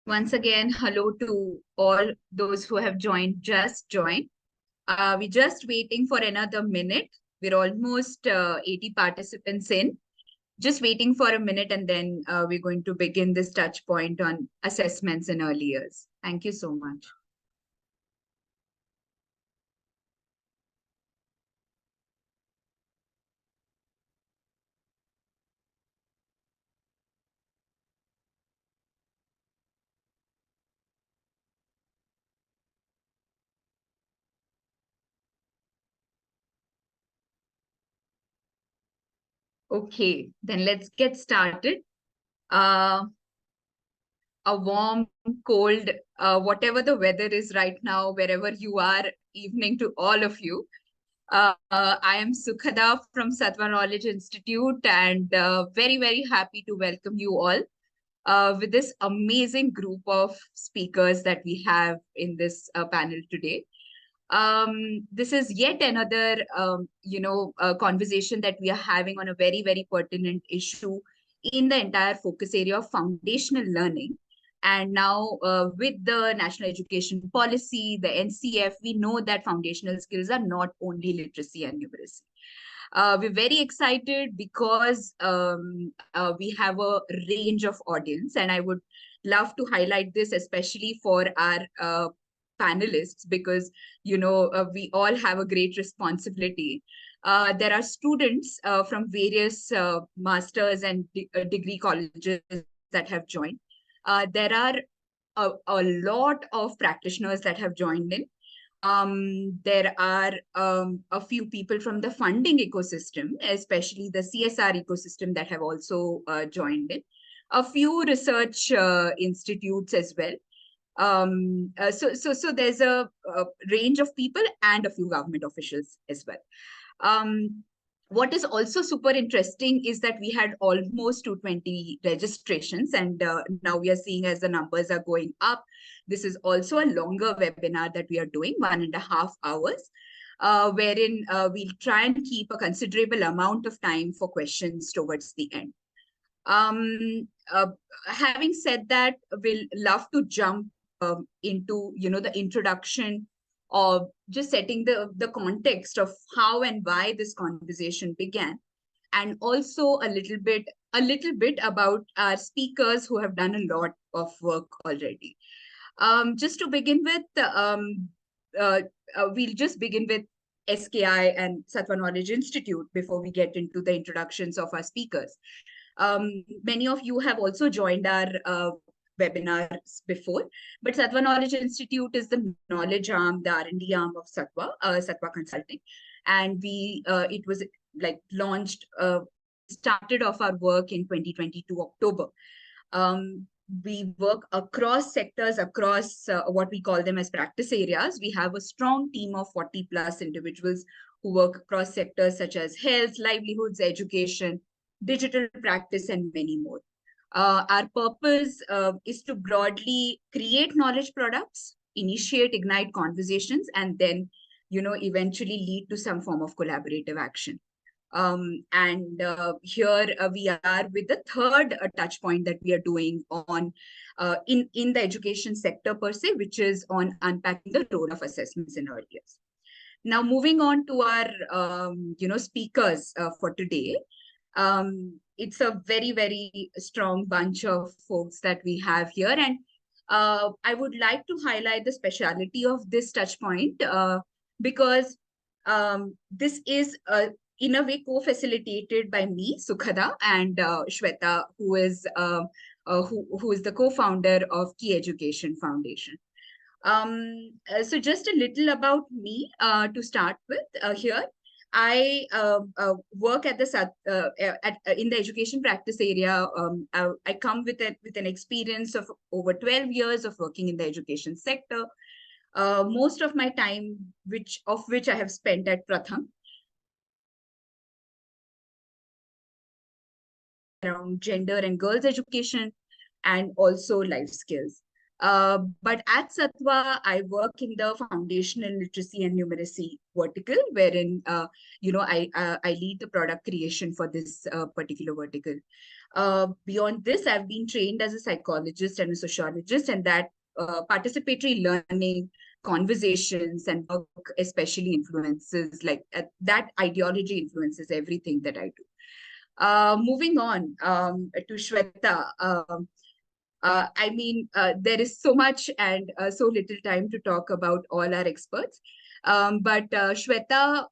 Once again, hello to all those who have just joined. We're just waiting for another minute. We're almost 80 participants in. Just waiting for a minute and then we're going to begin this touch point on assessments in early years. Thank you so much. Okay, then let's get started. Uh, a warm, cold, whatever the weather is right now, wherever you are, evening to all of you. I am Sukhada from Sattva Knowledge Institute and very, very happy to welcome you all with this amazing group of speakers that we have in this panel today. This is yet another, conversation that we are having on a very, very pertinent issue in the entire focus area of foundational learning. And now with the National Education Policy, the NCF, we know that foundational skills are not only literacy and numeracy. We're very excited because we have a range of audience, and I would love to highlight this, especially for our panelists, because we all have a great responsibility. There are students from various masters and degree colleges that have joined. There are a lot of practitioners that have joined in. There are a few people from the funding ecosystem, especially the CSR ecosystem, that have also joined in. A few research institutes as well. So there's a range of people and a few government officials as well. What is also super interesting is that we had almost 220 registrations, and now we are seeing as the numbers are going up. This is also a longer webinar that we are doing, 1.5 hours, wherein we'll try and keep a considerable amount of time for questions towards the end. Having said that, we'll love to jump into the introduction, of just setting the context of how and why this conversation began, and also a little bit about our speakers who have done a lot of work already. Just to begin with, we'll just begin with SKI and Sattva Knowledge Institute before we get into the introductions of our speakers. Many of you have also joined our webinars before, but Sattva Knowledge Institute is the knowledge arm, the R&D arm of Sattva Consulting. And it was like launched, started off our work in 2022 October. We work across sectors, across what we call them as practice areas. We have a strong team of 40 plus individuals who work across sectors such as health, livelihoods, education, digital practice, and many more. Our purpose is to broadly create knowledge products, initiate, ignite conversations, and then, eventually lead to some form of collaborative action. And here we are with the third touch point that we are doing on in the education sector per se, which is on unpacking the role of assessments in early years. Now, moving on to our speakers for today. It's a very, very strong bunch of folks that we have here. And I would like to highlight the speciality of this touch point because this is in a way co-facilitated by me, Sukhada, and Swetha, who is the co-founder of Key Education Foundation. So just a little about me to start with here. I work at in the education practice area. I come with an experience of over 12 years of working in the education sector. Most of my time, which I have spent at Pratham, around gender and girls education, and also life skills. But at Sattva, I work in the foundational literacy and numeracy vertical, wherein I lead the product creation for this particular vertical. Beyond this, I've been trained as a psychologist and a sociologist, and that participatory learning, conversations, and work especially influences that ideology influences everything that I do. Moving on to Swetha. There is so much and so little time to talk about all our experts. But Swetha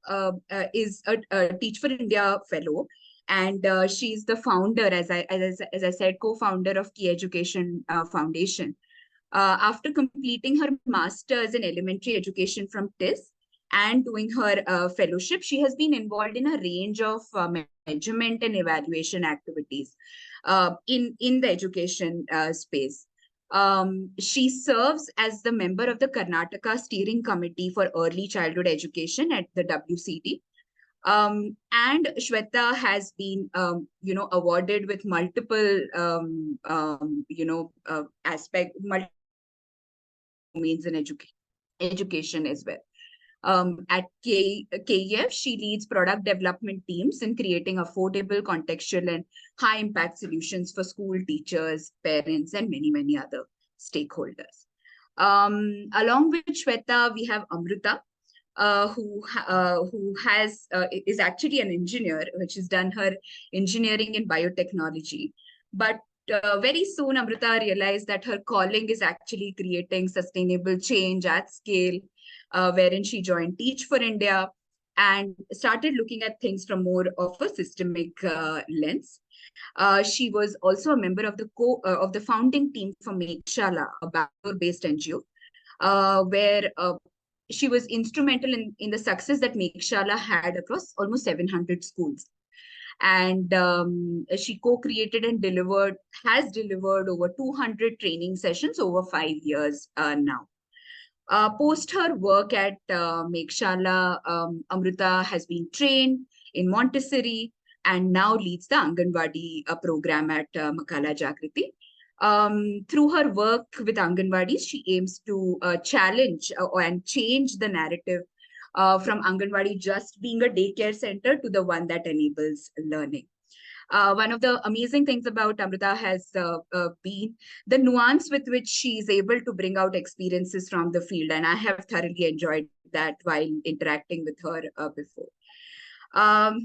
is a Teach for India fellow, and she's the founder, as I said, co-founder of Key Education Foundation. After completing her master's in elementary education from TIS and doing her fellowship, she has been involved in a range of measurement and evaluation activities in the education space. She serves as the member of the Karnataka Steering Committee for Early Childhood Education at the WCT. And Swetha has been, awarded with multiple, multiple domains in education as well. At KEF, she leads product development teams in creating affordable, contextual, and high-impact solutions for school teachers, parents, and many, many other stakeholders. Along with Swetha, we have Amrutha, who is actually an engineer, which has done her engineering in biotechnology. But very soon, Amrutha realized that her calling is actually creating sustainable change at scale, wherein she joined Teach for India and started looking at things from more of a systemic lens. She was also a member of the founding team for Makkala, a Bangalore-based NGO, where she was instrumental in the success that Makkala had across almost 700 schools. And she co-created and has delivered over 200 training sessions over 5 years now. Post her work at Makkala, Amrutha has been trained in Montessori and now leads the Anganwadi program at Makkala Jagriti. Through her work with Anganwadis, she aims to challenge and change the narrative from Anganwadi just being a daycare center to the one that enables learning. One of the amazing things about Amrutha has been the nuance with which she is able to bring out experiences from the field, and I have thoroughly enjoyed that while interacting with her before.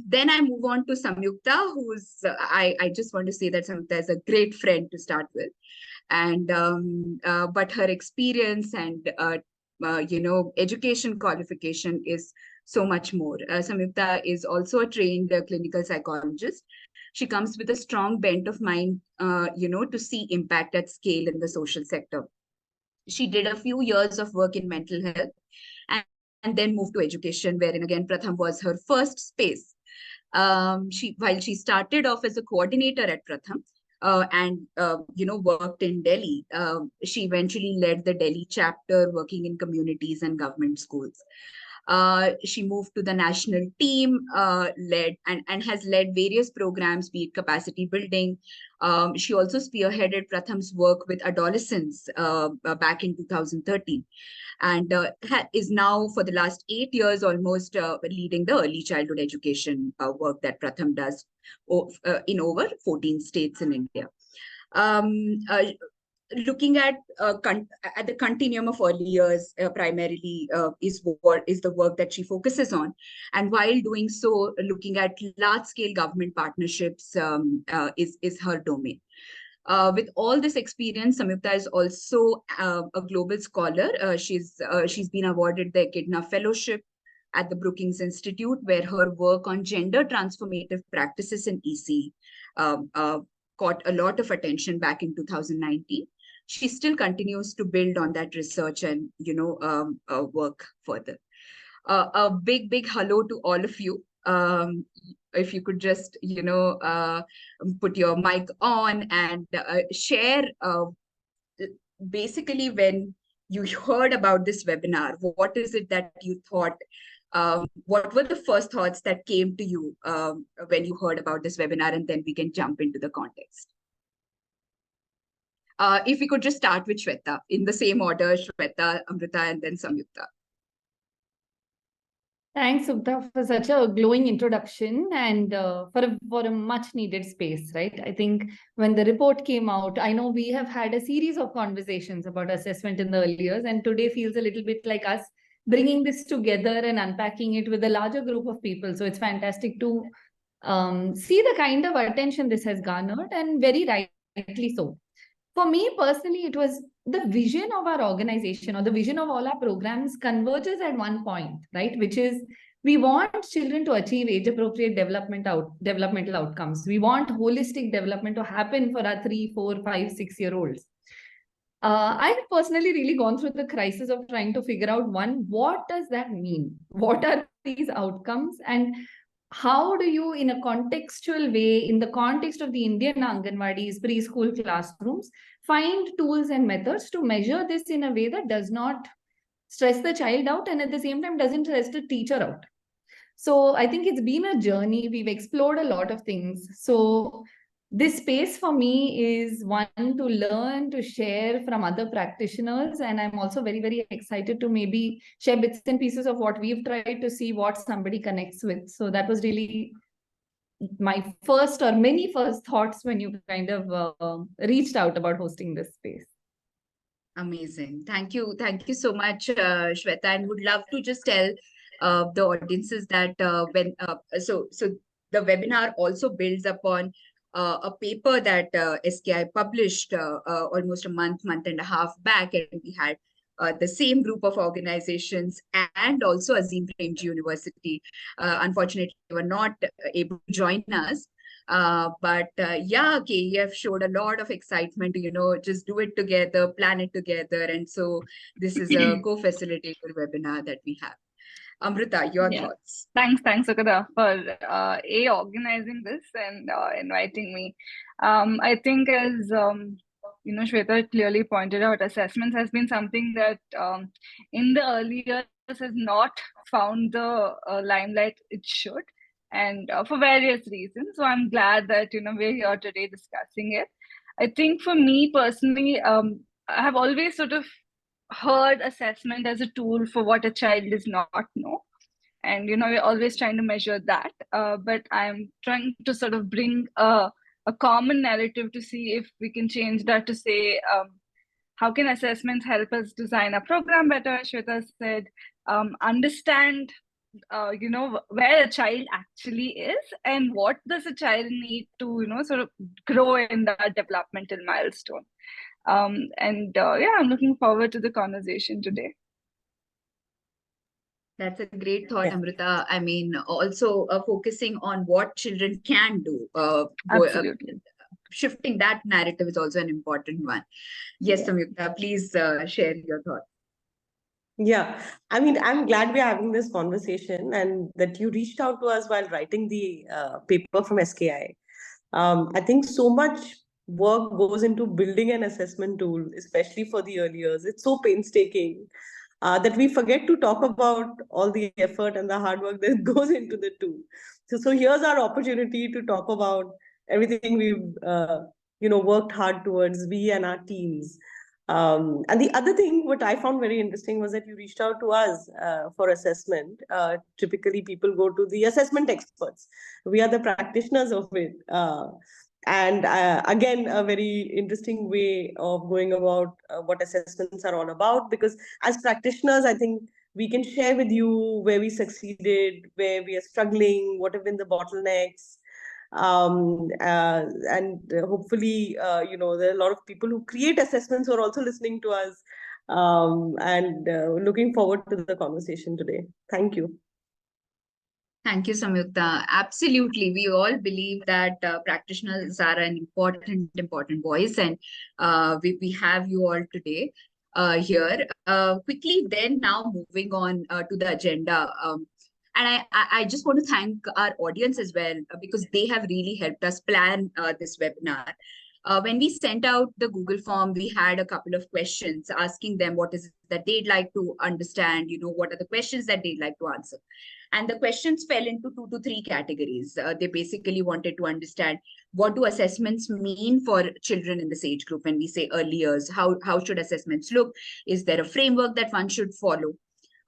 Then I move on to Samyukta, who's, I just want to say that Samyukta is a great friend to start with. And, but her experience and, education qualification is so much more. Samyukta is also a trained clinical psychologist. She comes with a strong bent of mind, to see impact at scale in the social sector. She did a few years of work in mental health and then moved to education, wherein again, Pratham was her first space. While she started off as a coordinator at Pratham and worked in Delhi, she eventually led the Delhi chapter, working in communities and government schools. She moved to the national team, led and has led various programs, be it capacity building. She also spearheaded Pratham's work with adolescents back in 2013, and is now for the last 8 years almost leading the early childhood education work that Pratham does in over 14 states in India. Looking at the continuum of early years primarily is the work that she focuses on, and while doing so, looking at large-scale government partnerships is her domain. With all this experience, Samyukta is also a global scholar. She's been awarded the Echidna Fellowship at the Brookings Institute, where her work on gender transformative practices in EC caught a lot of attention back in 2019. She still continues to build on that research and work further. A big hello to all of you. If you could just put your mic on and share basically when you heard about this webinar, what is it that you thought? What were the first thoughts that came to you when you heard about this webinar, and then we can jump into the context. If we could just start with Swetha in the same order, Swetha, Amrutha, and then Samyukta. Thanks, Sukhada, for such a glowing introduction and for a much needed space, right? I think when the report came out, I know we have had a series of conversations about assessment in the early years, and today feels a little bit like us bringing this together and unpacking it with a larger group of people. So it's fantastic to see the kind of attention this has garnered, and very rightly so. For me personally, it was the vision of our organization, or the vision of all our programs converges at one point, right? Which is, we want children to achieve age-appropriate developmental outcomes. We want holistic development to happen for our 3, 4, 5, 6-year-olds. I've personally really gone through the crisis of trying to figure out, one, what does that mean? What are these outcomes? And how do you, in a contextual way, in the context of the Indian Anganwadis, preschool classrooms, find tools and methods to measure this in a way that does not stress the child out and at the same time doesn't stress the teacher out? So I think it's been a journey. We've explored a lot of things. So this space for me is one to learn, to share from other practitioners. And I'm also very, very excited to maybe share bits and pieces of what we've tried to see what somebody connects with. So that was really my first or many first thoughts when you kind of reached out about hosting this space. Amazing. Thank you. Thank you so much, Swetha. And would love to just tell the audiences that so the webinar also builds upon a paper that SKI published almost a month and a half back, and we had the same group of organizations and also Azim Premji University. Unfortunately, they were not able to join us. But yeah, KEF showed a lot of excitement to, just do it together, plan it together. And so this is a co-facilitator webinar that we have. Amrutha, your thoughts. Thanks, Sukhada, for organizing this and inviting me. I think as Swetha clearly pointed out, assessments has been something that in the early years has not found the limelight it should, and for various reasons. So I'm glad that we're here today discussing it. I think for me personally, I have always sort of heard assessment as a tool for what a child does not know, and we're always trying to measure that, but I'm trying to sort of bring a common narrative to see if we can change that to say, how can assessments help us design a program better? Swetha said, understand where a child actually is and what does a child need to sort of grow in that developmental milestone. I'm looking forward to the conversation today. That's a great thought, Amrutha. I mean, also focusing on what children can do. Absolutely. Shifting that narrative is also an important one. Yes, Samyukta, please share your thoughts. Yeah, I mean, I'm glad we're having this conversation and that you reached out to us while writing the paper from SKI. I think so much work goes into building an assessment tool, especially for the early years. It's so painstaking that we forget to talk about all the effort and the hard work that goes into the tool. So here's our opportunity to talk about everything we've worked hard towards, we and our teams. And the other thing, what I found very interesting was that you reached out to us for assessment. Typically, people go to the assessment experts. We are the practitioners of it. And again, a very interesting way of going about what assessments are all about, because as practitioners, I think we can share with you where we succeeded, where we are struggling, what have been the bottlenecks. And hopefully, there are a lot of people who create assessments who are also listening to us, and looking forward to the conversation today. Thank you. Thank you, Samyukta. Absolutely. We all believe that practitioners are an important voice, and we have you all today here. Quickly, then now moving on to the agenda. And I just want to thank our audience as well, because they have really helped us plan this webinar. When we sent out the Google form, we had a couple of questions asking them what is it that they'd like to understand, what are the questions that they'd like to answer. And the questions fell into 2 to 3 categories. They basically wanted to understand, what do assessments mean for children in this age group when we say early years? How should assessments look? Is there a framework that one should follow?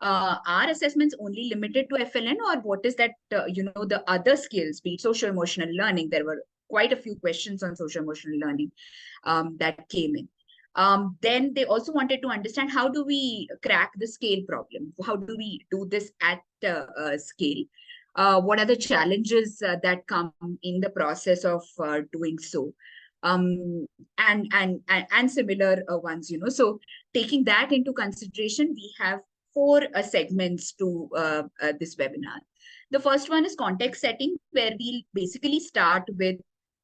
Are assessments only limited to FLN, or what is that, the other skills, be it social emotional learning? There were quite a few questions on social emotional learning that came in. Then they also wanted to understand, how do we crack the scale problem? How do we do this at scale? What are the challenges that come in the process of doing so? And similar ones, So taking that into consideration, we have 4 segments to this webinar. The first one is context setting, where we'll basically start with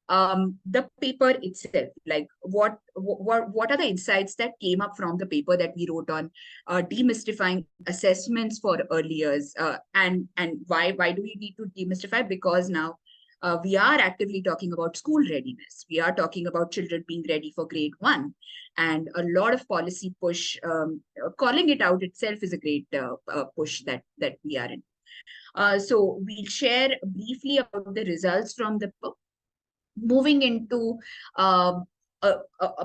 the paper itself, like what are the insights that came up from the paper that we wrote on demystifying assessments for early years, and why do we need to demystify? Because now we are actively talking about school readiness. We are talking about children being ready for grade 1, and a lot of policy push. Calling it out itself is a great push that we are in. So we'll share briefly about the results from the book, moving into a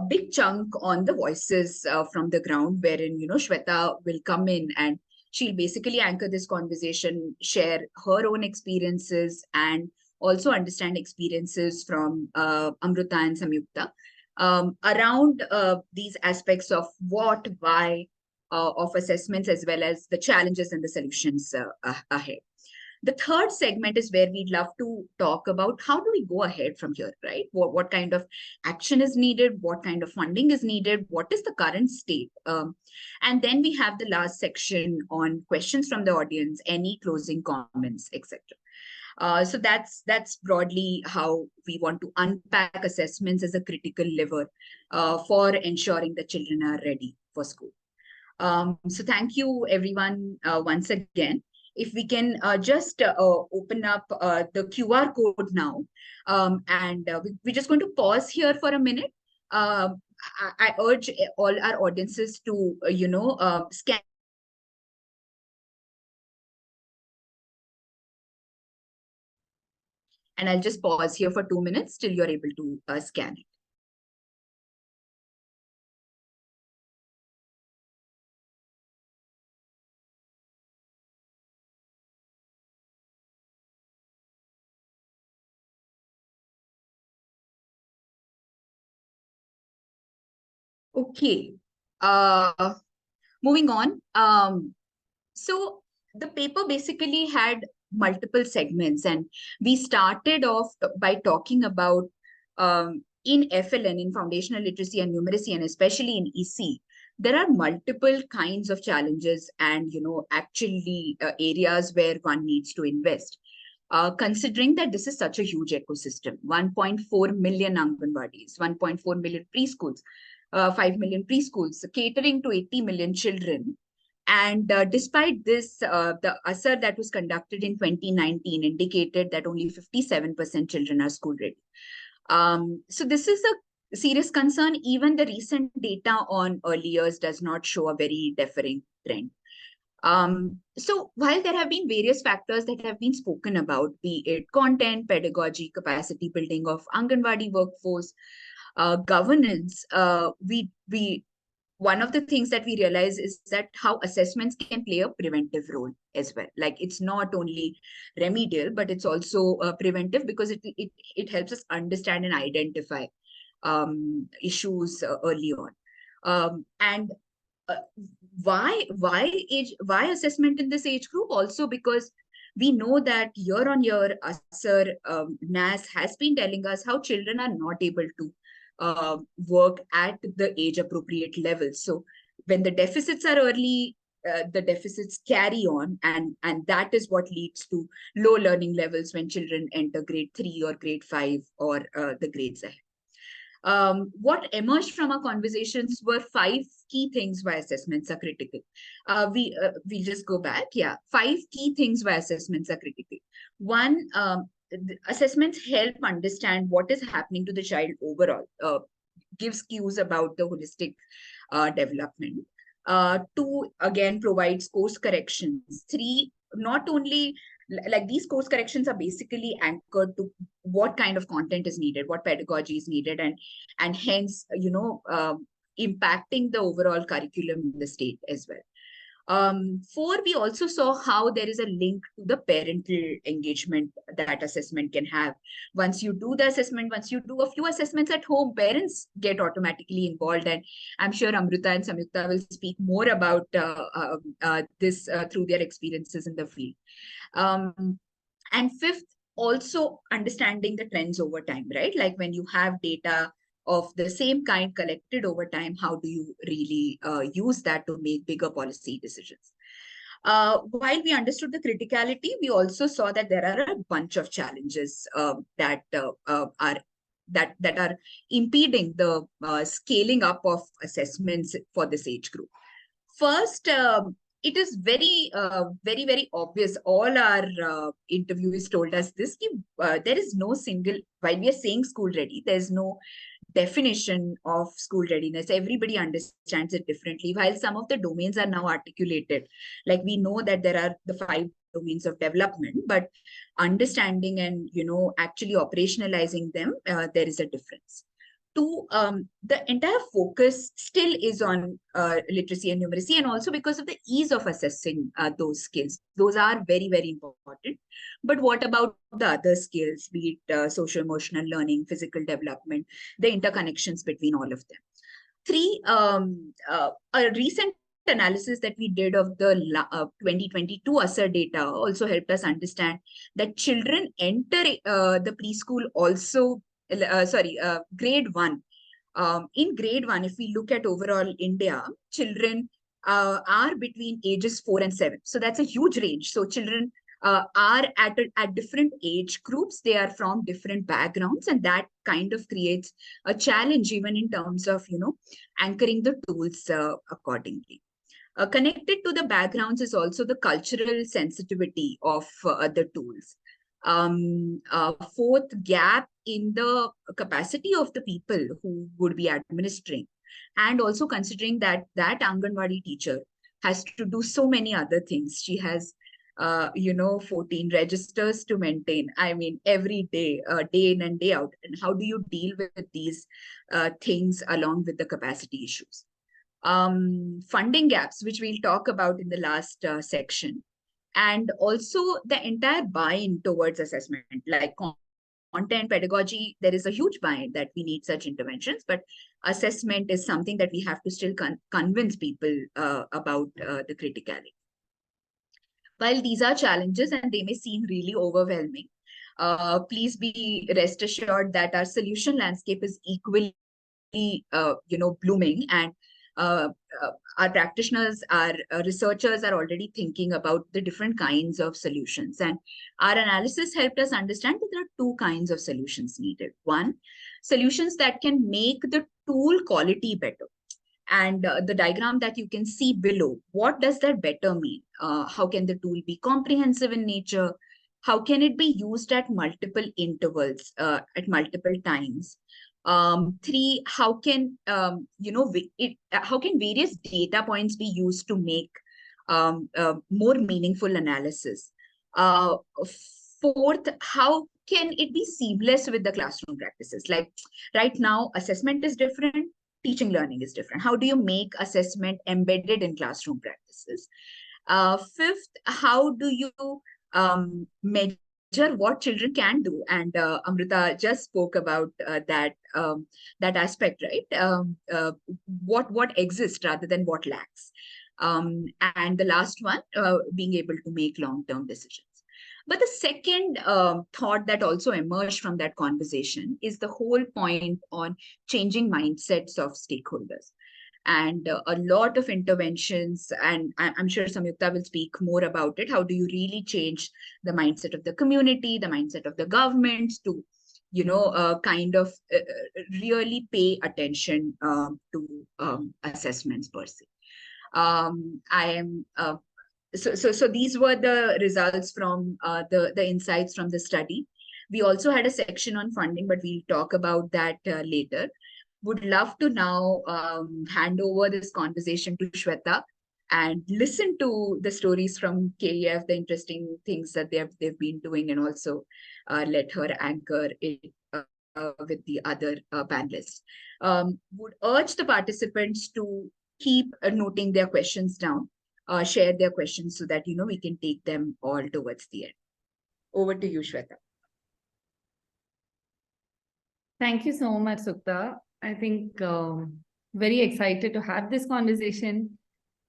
big chunk on the voices from the ground, wherein, Swetha will come in and she'll basically anchor this conversation, share her own experiences, and also understand experiences from Amrutha and Samyukta around these aspects of what, why of assessments, as well as the challenges and the solutions ahead. The third segment is where we'd love to talk about, how do we go ahead from here, right? What kind of action is needed? What kind of funding is needed? What is the current state? And then we have the last section on questions from the audience, any closing comments, etc. So that's broadly how we want to unpack assessments as a critical lever for ensuring that children are ready for school. So thank you, everyone, once again. If we can just open up the QR code now, and we're just going to pause here for a minute. I urge all our audiences to, scan. And I'll just pause here for 2 minutes till you're able to scan it. Okay, moving on. So the paper basically had multiple segments, and we started off by talking about in FLN, in foundational literacy and numeracy, and especially in EC, there are multiple kinds of challenges and, actually areas where one needs to invest. Considering that this is such a huge ecosystem, 1.4 million Anganwadis, 1.4 million preschools, 5 million preschools, catering to 80 million children. And despite this, the ASAR that was conducted in 2019 indicated that only 57% children are school ready. So this is a serious concern. Even the recent data on early years does not show a very differing trend. So while there have been various factors that have been spoken about, be it content, pedagogy, capacity building of Anganwadi workforce, governance, one of the things that we realize is that how assessments can play a preventive role as well. Like, it's not only remedial, but it's also preventive, because it helps us understand and identify issues early on. And why assessment in this age group? Also because we know that year on year, ASAR, NAS has been telling us how children are not able to work at the age appropriate level. So when the deficits are early, the deficits carry on, and that is what leads to low learning levels when children enter grade 3 or grade 5 or the grades ahead. What emerged from our conversations were 5 key things why assessments are critical. We just go back. Yeah, 5 key things why assessments are critical. One, assessments help understand what is happening to the child overall, gives cues about the holistic development. 2, again, provides course corrections. 3, not only like these course corrections are basically anchored to what kind of content is needed, what pedagogy is needed, and hence, impacting the overall curriculum in the state as well. 4, we also saw how there is a link to the parental engagement that assessment can have. Once you do the assessment, once you do a few assessments at home, parents get automatically involved. And I'm sure Amrutha and Samyukta will speak more about this through their experiences in the field. And 5th, also understanding the trends over time, right? Like when you have data of the same kind collected over time, how do you really use that to make bigger policy decisions? While we understood the criticality, we also saw that there are a bunch of challenges that are impeding the scaling up of assessments for this age group. First, it is very, very obvious. All our interviewees told us this. There is no single, while we are saying school ready, there's no definition of school readiness. Everybody understands it differently. While some of the domains are now articulated, like we know that there are the 5 domains of development, but understanding and actually operationalizing them, there is a difference. 2, the entire focus still is on literacy and numeracy, and also because of the ease of assessing those skills. Those are very, very important. But what about the other skills, be it social-emotional learning, physical development, the interconnections between all of them? 3, a recent analysis that we did of the 2022 ASER data also helped us understand that children enter the preschool also, grade 1. In grade 1, if we look at overall India, children are between ages 4 and 7. So that's a huge range. So children are at different age groups. They are from different backgrounds, and that kind of creates a challenge even in terms of, anchoring the tools accordingly. Connected to the backgrounds is also the cultural sensitivity of the tools. 4th, gap in the capacity of the people who would be administering, and also considering that Anganwadi teacher has to do so many other things. She has 14 registers to maintain. I mean, every day, day in and day out. And how do you deal with these things along with the capacity issues? Funding gaps, which we'll talk about in the last section. And also the entire buy-in towards assessment, like content, pedagogy, there is a huge buy-in that we need such interventions, but assessment is something that we have to still convince people about the criticality. While these are challenges and they may seem really overwhelming, please be rest assured that our solution landscape is equally, blooming, and our practitioners, our researchers are already thinking about the different kinds of solutions. And our analysis helped us understand that there are 2 kinds of solutions needed. 1, solutions that can make the tool quality better. And the diagram that you can see below, what does that better mean? How can the tool be comprehensive in nature? How can it be used at multiple intervals, at multiple times? 3, how can how can various data points be used to make more meaningful analysis? 4th, how can it be seamless with the classroom practices? Like right now, assessment is different, teaching learning is different. How do you make assessment embedded in classroom practices? 5th, how do you measure what children can do? And Amrutha just spoke about that aspect, right? What exists rather than what lacks. And the last one, being able to make long-term decisions. But the second thought that also emerged from that conversation is the whole point on changing mindsets of stakeholders. And a lot of interventions, and I'm sure Samyukta will speak more about it. How do you really change the mindset of the community, the mindset of the government to, kind of really pay attention to assessments per se. So these were the results from the insights from the study. We also had a section on funding, but we'll talk about that later. Would love to now hand over this conversation to Swetha and listen to the stories from KEF, the interesting things that they've been doing, and also let her anchor it with the other panelists. Would urge the participants to keep noting their questions down, share their questions so that, we can take them all towards the end. Over to you, Swetha. Thank you so much, Sukhada. I think very excited to have this conversation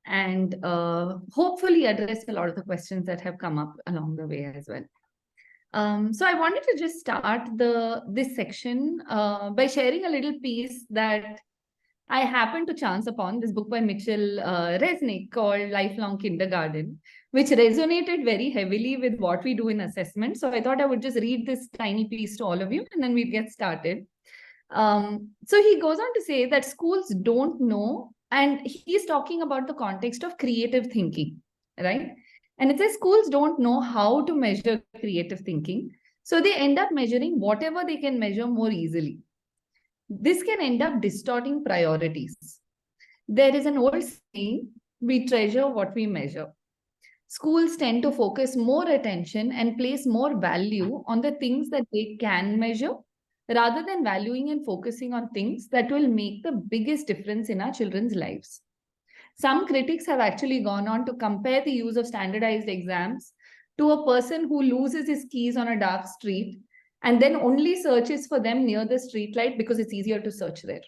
and hopefully address a lot of the questions that have come up along the way as well. So I wanted to just start this section by sharing a little piece that I happened to chance upon, this book by Mitchell Resnick called Lifelong Kindergarten, which resonated very heavily with what we do in assessment. So I thought I would just read this tiny piece to all of you and then we'd get started. So he goes on to say that schools don't know, and he's talking about the context of creative thinking, right? And it says schools don't know how to measure creative thinking. So they end up measuring whatever they can measure more easily. This can end up distorting priorities. There is an old saying, we treasure what we measure. Schools tend to focus more attention and place more value on the things that they can measure, rather than valuing and focusing on things that will make the biggest difference in our children's lives. Some critics have actually gone on to compare the use of standardized exams to a person who loses his keys on a dark street and then only searches for them near the streetlight because it's easier to search there.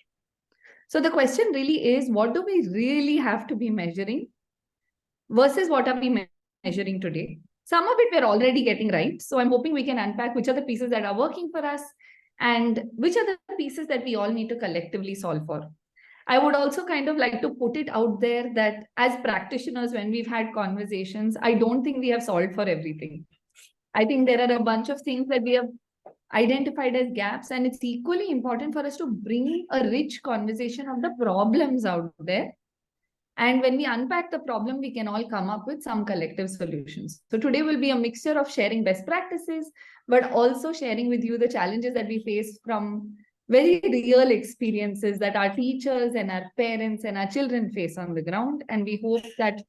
So the question really is, what do we really have to be measuring versus what are we measuring today? Some of it we're already getting right. So I'm hoping we can unpack which are the pieces that are working for us and which are the pieces that we all need to collectively solve for. I would also kind of like to put it out there that as practitioners, when we've had conversations, I don't think we have solved for everything. I think there are a bunch of things that we have identified as gaps, and it's equally important for us to bring a rich conversation of the problems out there. And when we unpack the problem, we can all come up with some collective solutions. So today will be a mixture of sharing best practices, but also sharing with you the challenges that we face from very real experiences that our teachers and our parents and our children face on the ground. And we hope that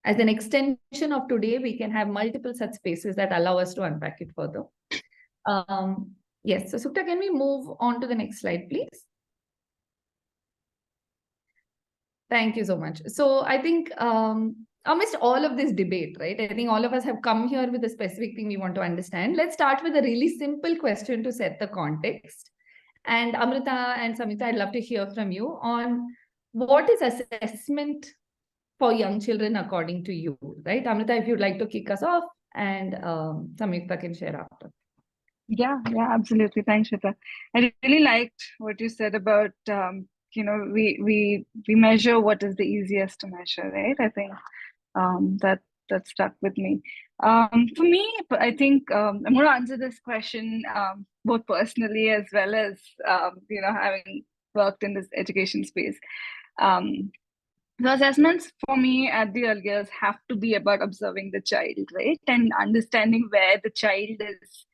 as an extension of today, we can have multiple such spaces that allow us to unpack it further. Yes, so Sukhada, can we move on to the next slide, please? Thank you so much. So I think amidst all of this debate, right, I think all of us have come here with a specific thing we want to understand. Let's start with a really simple question to set the context. And Amrutha and Samyukta, I'd love to hear from you on what is assessment for young children according to you, right? Amrutha, if you'd like to kick us off, and Samyukta can share after. Yeah, absolutely. Thanks, Swetha. I really liked what you said about we measure what is the easiest to measure, right? I think that stuck with me. For me, I think I'm going to answer this question both personally as well as having worked in this education space. The assessments for me at the early years have to be about observing the child, right, and understanding where the child is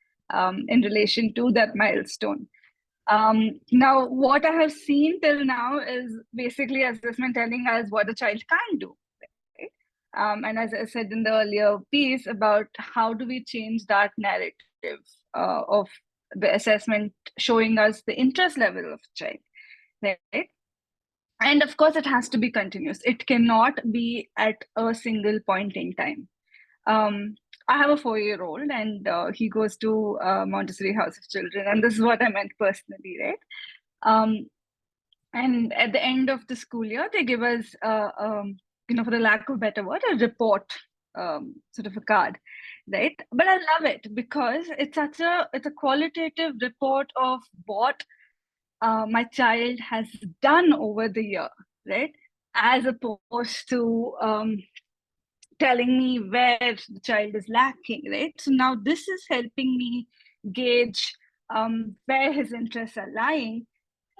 in relation to that milestone. Now, what I have seen till now is basically assessment telling us what the child can do. Right? And as I said in the earlier piece about how do we change that narrative of the assessment showing us the interest level of the child, right? And of course, it has to be continuous. It cannot be at a single point in time. I have a 4-year-old and he goes to Montessori House of Children. And this is what I meant personally, right? And at the end of the school year, they give us, for the lack of a better word, a report, sort of a card, right? But I love it because it's a qualitative report of what my child has done over the year, right? As opposed to telling me where the child is lacking, right? So now this is helping me gauge where his interests are lying.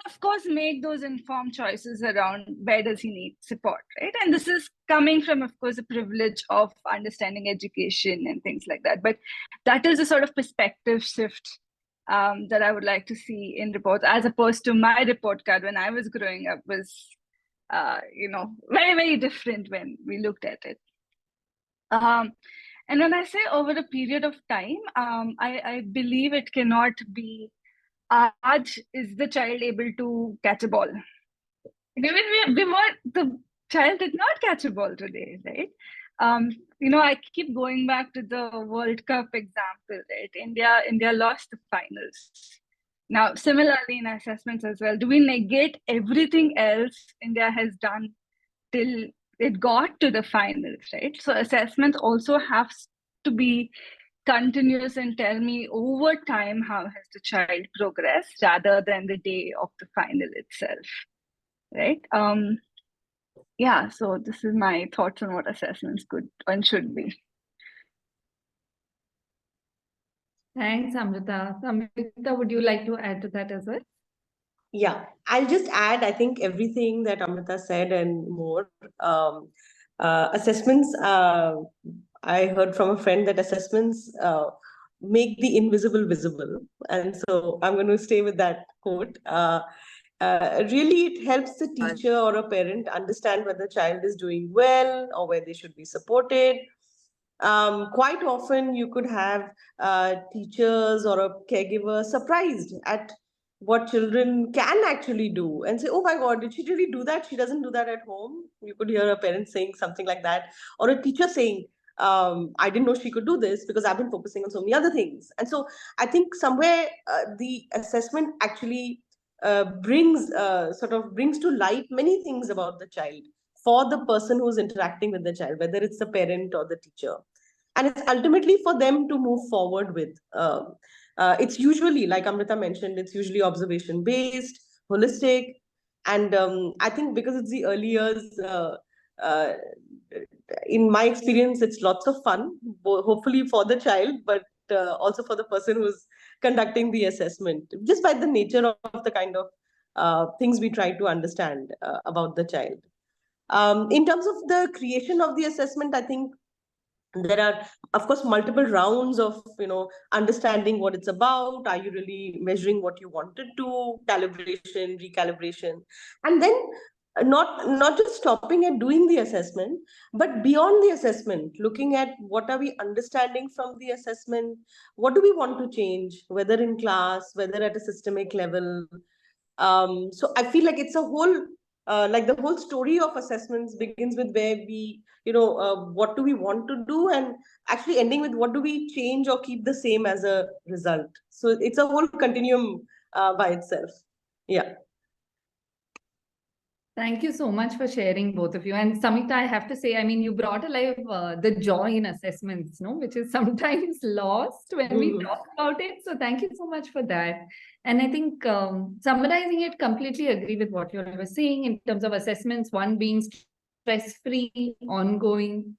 of course, make those informed choices around where does he need support, right? And this is coming from, of course, a privilege of understanding education and things like that. But that is a sort of perspective shift that I would like to see in reports, as opposed to my report card when I was growing up was, very, very different when we looked at it. And when I say over a period of time, I believe it cannot be, is the child able to catch a ball? The child did not catch a ball today, right? I keep going back to the World Cup example, right? India lost the finals. Now, similarly in assessments as well, do we negate everything else India has done till it got to the finals, right? So assessment also has to be continuous and tell me over time how has the child progressed rather than the day of the final itself, right? So this is my thoughts on what assessments could and should be. Thanks, Amrutha. Samyukta, would you like to add to that as well? Yeah, I'll just add, I think everything that Amrutha said and more. Assessments, I heard from a friend that assessments make the invisible visible. And so I'm going to stay with that quote. Really, it helps the teacher or a parent understand whether the child is doing well or where they should be supported. Quite often, you could have teachers or a caregiver surprised at what children can actually do and say, oh my God, did she really do that? She doesn't do that at home. You could hear a parent saying something like that, or a teacher saying, I didn't know she could do this because I've been focusing on so many other things. And so I think somewhere the assessment actually brings to light many things about the child for the person who's interacting with the child, whether it's the parent or the teacher. And it's ultimately for them to move forward with. It's usually, like Amrita mentioned, it's usually observation-based, holistic. And I think because it's the early years, in my experience, it's lots of fun, hopefully for the child, but also for the person who's conducting the assessment, just by the nature of the kind of things we try to understand about the child. In terms of the creation of the assessment, I think there are, of course, multiple rounds of understanding what it's about. Are you really measuring what you wanted to? Calibration, recalibration, and then not just stopping at doing the assessment, but beyond the assessment, looking at what are we understanding from the assessment, what do we want to change, whether in class, whether at a systemic level. So I feel like it's a whole like the whole story of assessments begins with where we, what do we want to do, and actually ending with what do we change or keep the same as a result. So it's a whole continuum by itself. Yeah. Thank you so much for sharing, both of you. And Samyukta, I have to say, I mean, you brought alive the joy in assessments, which is sometimes lost when we talk about it. So thank you so much for that. And I think summarizing it, completely agree with what you were saying in terms of assessments, one being stress-free, ongoing,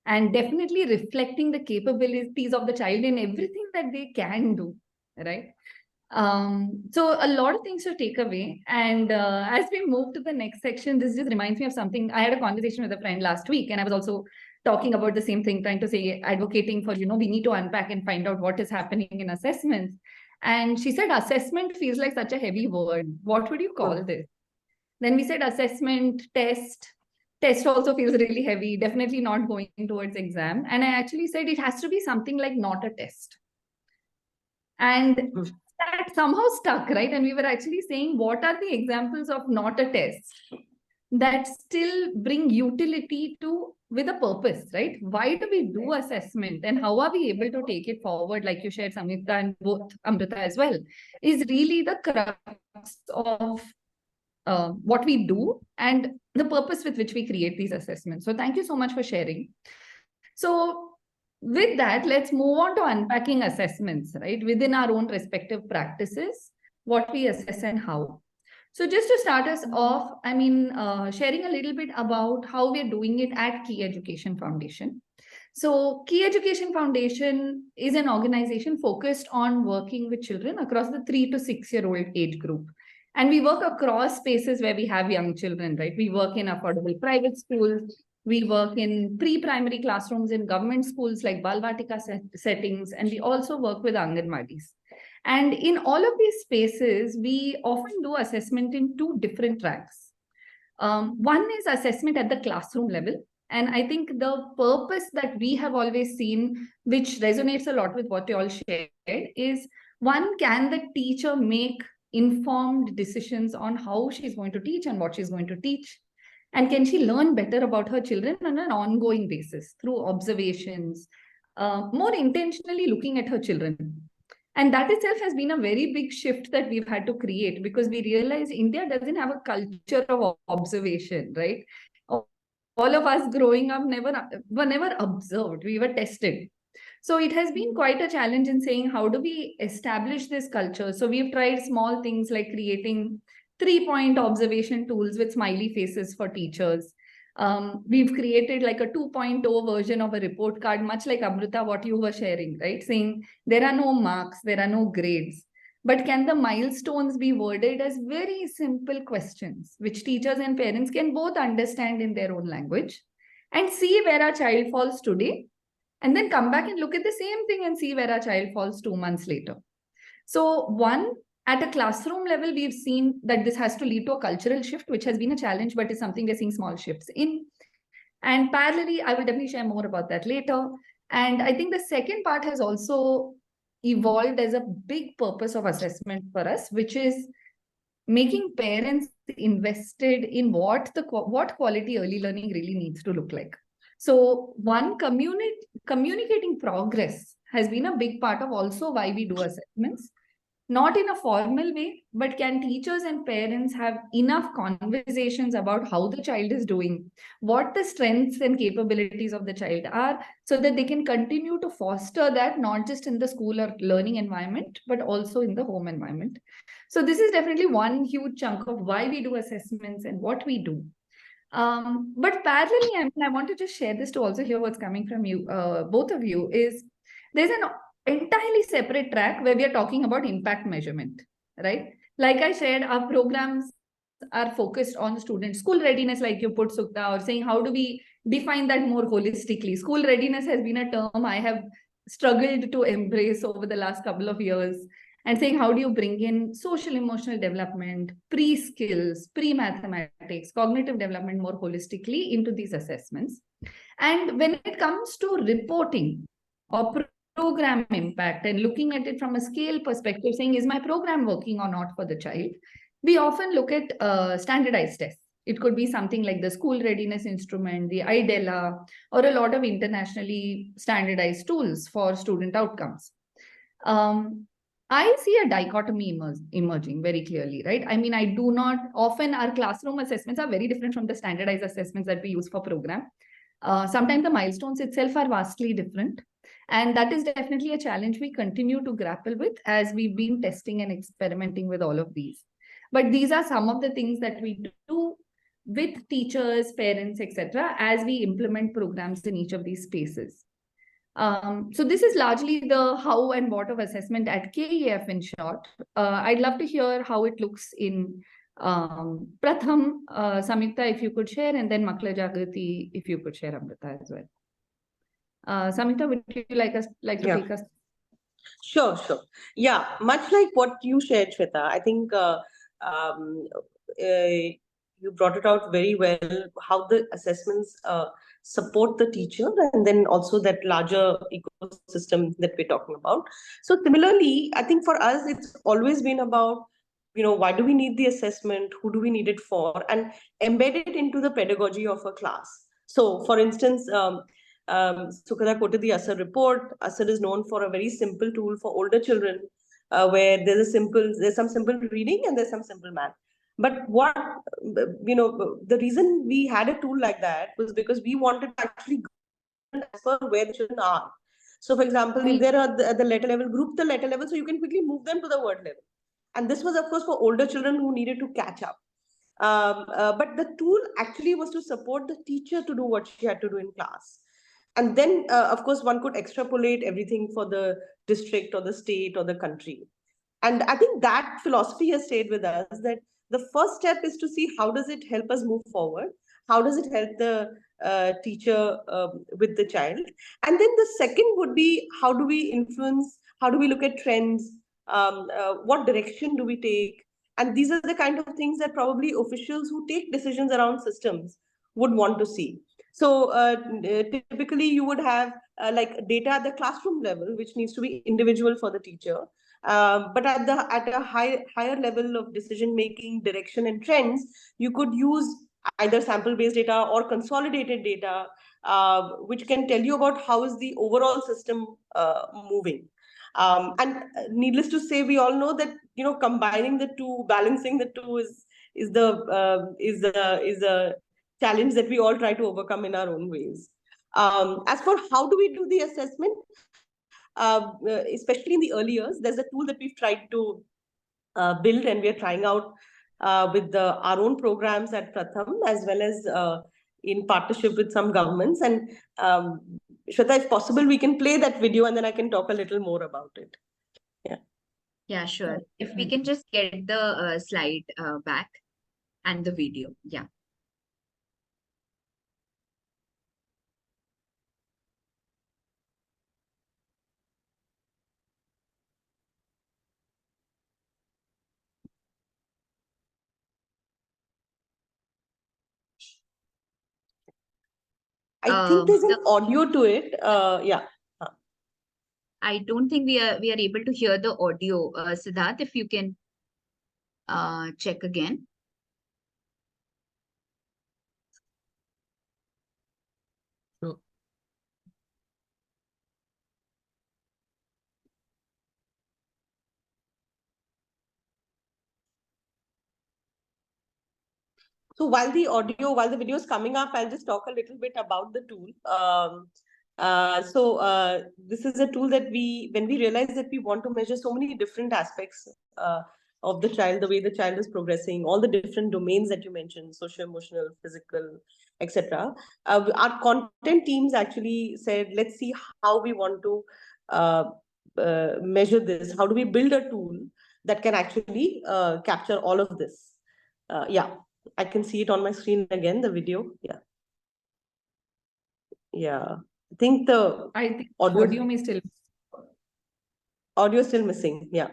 and definitely reflecting the capabilities of the child in everything that they can do, right? So a lot of things to take away. And as we move to the next section, this just reminds me of something. I had a conversation with a friend last week, and I was also talking about the same thing, trying to say, advocating for, we need to unpack and find out what is happening in assessments. And she said, assessment feels like such a heavy word. What would you call this? Then we said assessment, test. Test also feels really heavy, definitely not going towards exam. And I actually said it has to be something like not a test. And that somehow stuck, right? And we were actually saying, what are the examples of not a test that still bring utility to with a purpose, right? Why do we do assessment, and how are we able to take it forward? Like you shared, Samyukta, and both Amrutha as well, is really the crux of what we do and the purpose with which we create these assessments. So thank you so much for sharing. So with that, let's move on to unpacking assessments, right? Within our own respective practices, what we assess and how. So just to start us off, I mean, sharing a little bit about how we're doing it at Key Education Foundation. So Key Education Foundation is an organization focused on working with children across the 3 to 6 year old age group. And we work across spaces where we have young children, right? We work in affordable private schools. We work in pre-primary classrooms in government schools like Balvatika settings, and we also work with Anganwadis. And in all of these spaces, we often do assessment in two different tracks. One is assessment at the classroom level. And I think the purpose that we have always seen, which resonates a lot with what you all shared, is one, can the teacher make informed decisions on how she's going to teach and what she's going to teach? And can she learn better about her children on an ongoing basis through observations, more intentionally looking at her children? And that itself has been a very big shift that we've had to create, because we realize India doesn't have a culture of observation, right? All of us growing up were never observed, we were tested. So it has been quite a challenge in saying, how do we establish this culture? So we've tried small things like creating 3-point observation tools with smiley faces for teachers. We've created like a 2.0 version of a report card, much like Amrutha, what you were sharing, right? Saying there are no marks, there are no grades, but can the milestones be worded as very simple questions, which teachers and parents can both understand in their own language and see where our child falls today, and then come back and look at the same thing and see where our child falls 2 months later. So one, at a classroom level, we've seen that this has to lead to a cultural shift, which has been a challenge, but is something we're seeing small shifts in. And parallelly, I will definitely share more about that later. And I think the second part has also evolved as a big purpose of assessment for us, which is making parents invested in what quality early learning really needs to look like. So one, communicating progress has been a big part of also why we do assessments. Not in a formal way, but can teachers and parents have enough conversations about how the child is doing, what the strengths and capabilities of the child are, so that they can continue to foster that, not just in the school or learning environment, but also in the home environment. So this is definitely one huge chunk of why we do assessments and what we do. But parallelly, I want to just share this to also hear what's coming from you, both of you, is there's an entirely separate track where we are talking about impact measurement, right? Like I shared, our programs are focused on student school readiness, like you put, Sukhada, or saying how do we define that more holistically. School readiness has been a term I have struggled to embrace over the last couple of years, and saying how do you bring in social emotional development, pre-skills, pre-mathematics, cognitive development more holistically into these assessments. And when it comes to reporting or program impact and looking at it from a scale perspective, saying, is my program working or not for the child? We often look at standardized tests. It could be something like the school readiness instrument, the IDELA, or a lot of internationally standardized tools for student outcomes. I see a dichotomy emerging very clearly, right? I mean, I do not, often our classroom assessments are very different from the standardized assessments that we use for program. Sometimes the milestones itself are vastly different. And that is definitely a challenge we continue to grapple with as we've been testing and experimenting with all of these. But these are some of the things that we do with teachers, parents, etc., as we implement programs in each of these spaces. So this is largely the how and what of assessment at KEF in short. I'd love to hear how it looks in Pratham, Samyukta, if you could share, and then Makkala Jagriti, if you could share, Amrutha, as well. Samyukta, would you like to take us? Sure. Yeah, much like what you shared, Swetha, I think you brought it out very well, how the assessments support the teacher, and then also that larger ecosystem that we're talking about. So similarly, I think for us, it's always been about, why do we need the assessment? Who do we need it for? And embed it into the pedagogy of a class. So for instance, Sukhada quoted the ASAR report. ASAR is known for a very simple tool for older children, where there's some simple reading and there's some simple math. But what, the reason we had a tool like that was because we wanted to actually as per where the children are. So for example, if they're at the letter level, group the letter level so you can quickly move them to the word level. And this was, of course, for older children who needed to catch up. But the tool actually was to support the teacher to do what she had to do in class. And then, of course, one could extrapolate everything for the district or the state or the country. And I think that philosophy has stayed with us, that the first step is to see how does it help us move forward? How does it help the teacher with the child? And then the second would be, how do we influence? How do we look at trends? What direction do we take? And these are the kind of things that probably officials who take decisions around systems would want to see. So typically you would have like data at the classroom level, which needs to be individual for the teacher. But at a higher level of decision making, direction, and trends, you could use either sample based data or consolidated data, which can tell you about how is the overall system moving. And needless to say, we all know that combining the two, balancing the two is a challenge that we all try to overcome in our own ways. As for how do we do the assessment, especially in the early years, there's a tool that we've tried to build, and we are trying out with our own programs at Pratham, as well as in partnership with some governments. And Swetha, if possible, we can play that video and then I can talk a little more about it. Yeah, sure. If we can just get the slide back and the video. Yeah. I think there's an audio to it. Yeah. I don't think we are able to hear the audio. Siddharth, if you can check again. No. So while the video is coming up, I'll just talk a little bit about the tool. This is a tool that when we realize that we want to measure so many different aspects of the child, the way the child is progressing, all the different domains that you mentioned, social, emotional, physical, etc. Our content teams actually said, let's see how we want to measure this. How do we build a tool that can actually capture all of this? Yeah. I can see it on my screen again, the video. Yeah. Yeah. I think audio may still. Audio still missing. Yeah.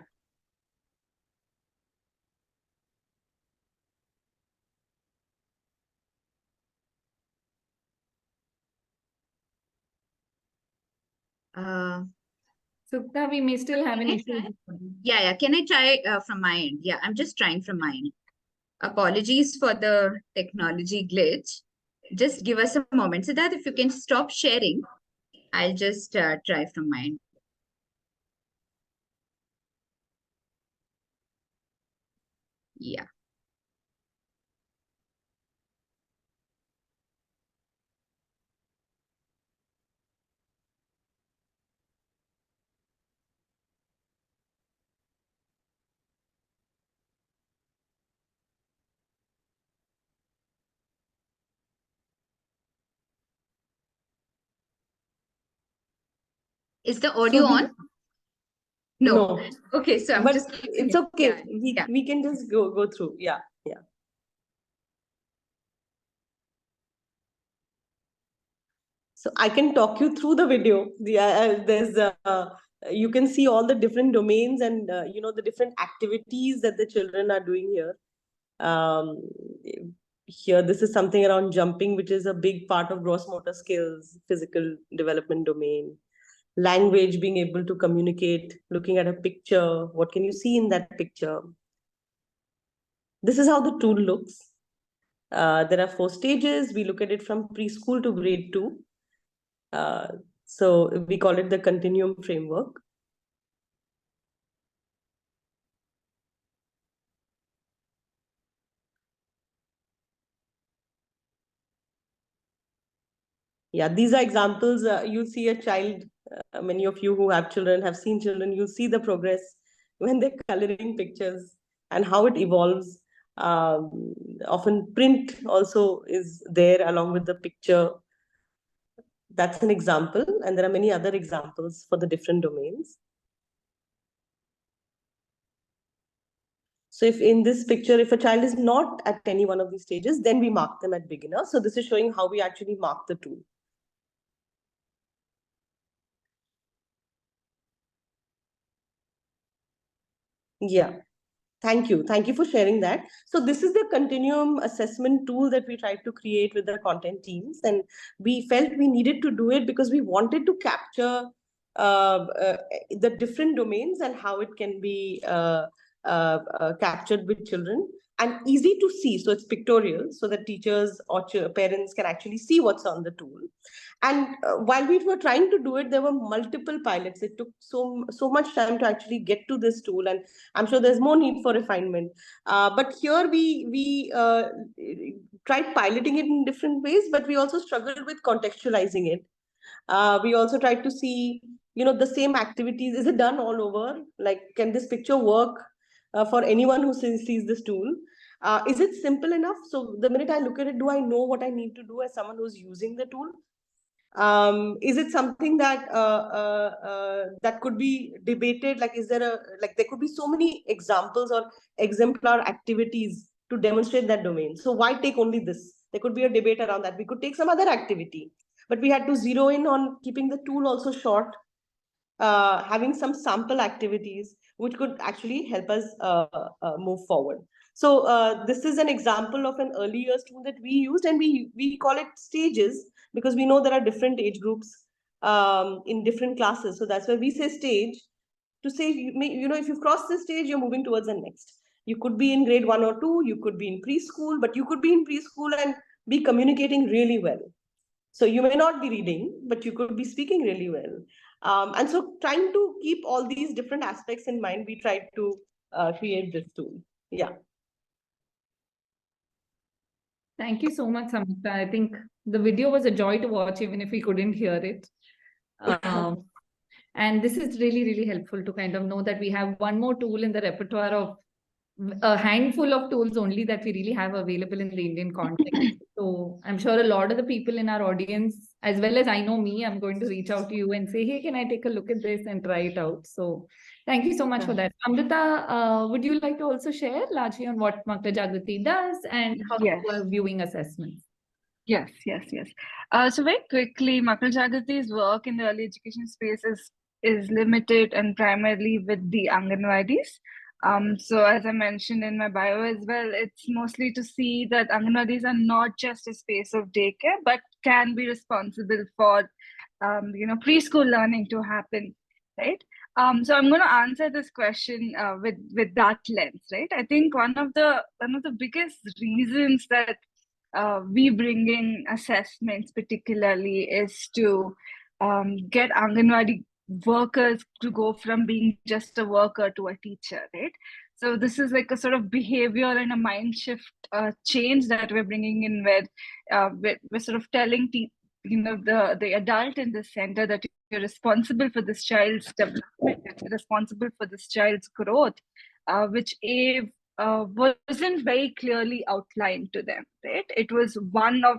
Sukhada, we may still have an issue. Yeah. Can I try from my end? Yeah, I'm just trying from my end. Apologies for the technology glitch. Just give us a moment. So that if you can stop sharing, I'll just try from my end. Yeah. Is the audio on? No. Okay, so I'm just. It's okay. We can just go through. Yeah. Yeah. So I can talk you through the video. There's you can see all the different domains and the different activities that the children are doing here. Here, this is something around jumping, which is a big part of gross motor skills, physical development domain. Language, being able to communicate, looking at a picture, what can you see in that picture? This is how the tool looks. There are 4 stages. We look at it from preschool to grade 2. So we call it the continuum framework. Yeah, these are examples. You see a child, many of you who have children, have seen children, you see the progress when they're coloring pictures and how it evolves. Often print also is there along with the picture. That's an example. And there are many other examples for the different domains. So if in this picture, if a child is not at any one of these stages, then we mark them at beginner. So this is showing how we actually mark the tool. Yeah. Thank you. Thank you for sharing that. So this is the continuum assessment tool that we tried to create with the content teams. And we felt we needed to do it because we wanted to capture the different domains and how it can be captured with children and easy to see. So it's pictorial so that teachers or parents can actually see what's on the tool. And while we were trying to do it, there were multiple pilots. It took so much time to actually get to this tool, and I'm sure there's more need for refinement. But here we tried piloting it in different ways, but we also struggled with contextualizing it. We also tried to see, the same activities. Is it done all over? Like, can this picture work for anyone who sees this tool? Is it simple enough? So the minute I look at it, do I know what I need to do as someone who's using the tool? Is it something that that could be debated? Like, is there there could be so many examples or exemplar activities to demonstrate that domain. So why take only this? There could be a debate around that. We could take some other activity, but we had to zero in on keeping the tool also short, having some sample activities which could actually help us move forward. So this is an example of an early years tool that we used, and we call it stages because we know there are different age groups in different classes. So that's why we say stage, to say, if you've crossed this stage, you're moving towards the next. You could be in grade 1 or 2, you could be in preschool, but you could be in preschool and be communicating really well. So you may not be reading, but you could be speaking really well. And so trying to keep all these different aspects in mind, we tried to create this tool. Yeah. Thank you so much, Samyukta. I think the video was a joy to watch, even if we couldn't hear it. And this is really, really helpful to kind of know that we have one more tool in the repertoire of a handful of tools only that we really have available in the Indian context. So I'm sure a lot of the people in our audience, as well as I know me, I'm going to reach out to you and say, hey, can I take a look at this and try it out? So thank you so much for that. Amrutha, would you like to also share largely on what Makkala Jagriti does and how you are viewing assessments? Yes. So very quickly, Makkala Jagriti's work in the early education space is limited and primarily with the Anganwadis. So as I mentioned in my bio as well, it's mostly to see that Anganwadis are not just a space of daycare, but can be responsible for, preschool learning to happen, right? So I'm going to answer this question with that lens, right? I think one of the biggest reasons that we bring in assessments particularly is to get Anganwadi workers to go from being just a worker to a teacher, right? So this is like a sort of behavior and a mind shift change that we're bringing in, where we're sort of telling the adult in the center that you're responsible for this child's development, you're responsible for this child's growth, which wasn't very clearly outlined to them, right? It was one of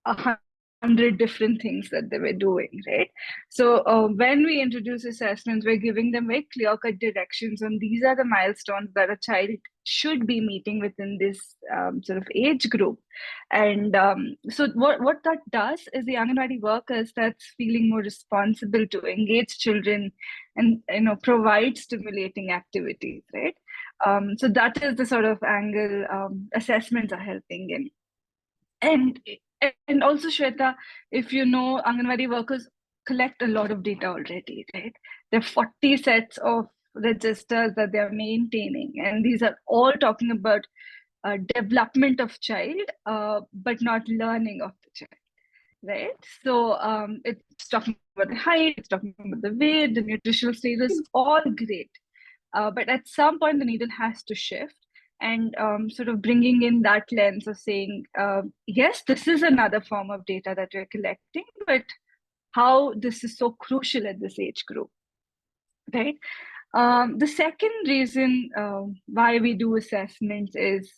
100 different things that they were doing, right? So when we introduce assessments, we're giving them very clear-cut directions on these are the milestones that a child should be meeting within this sort of age group. And so what that does is the Anganwadi workers that's feeling more responsible to engage children and provide stimulating activities, right? So that is the sort of angle assessments are helping in. And also, Swetha, if you know, Anganwadi workers collect a lot of data already, right? There are 40 sets of registers that they are maintaining, and these are all talking about development of child, but not learning of the child, right? So it's talking about the height, it's talking about the weight, the nutritional status, all great. But at some point, the needle has to shift, and sort of bringing in that lens of saying, yes, this is another form of data that we're collecting, but how this is so crucial at this age group, right? The second reason why we do assessments is,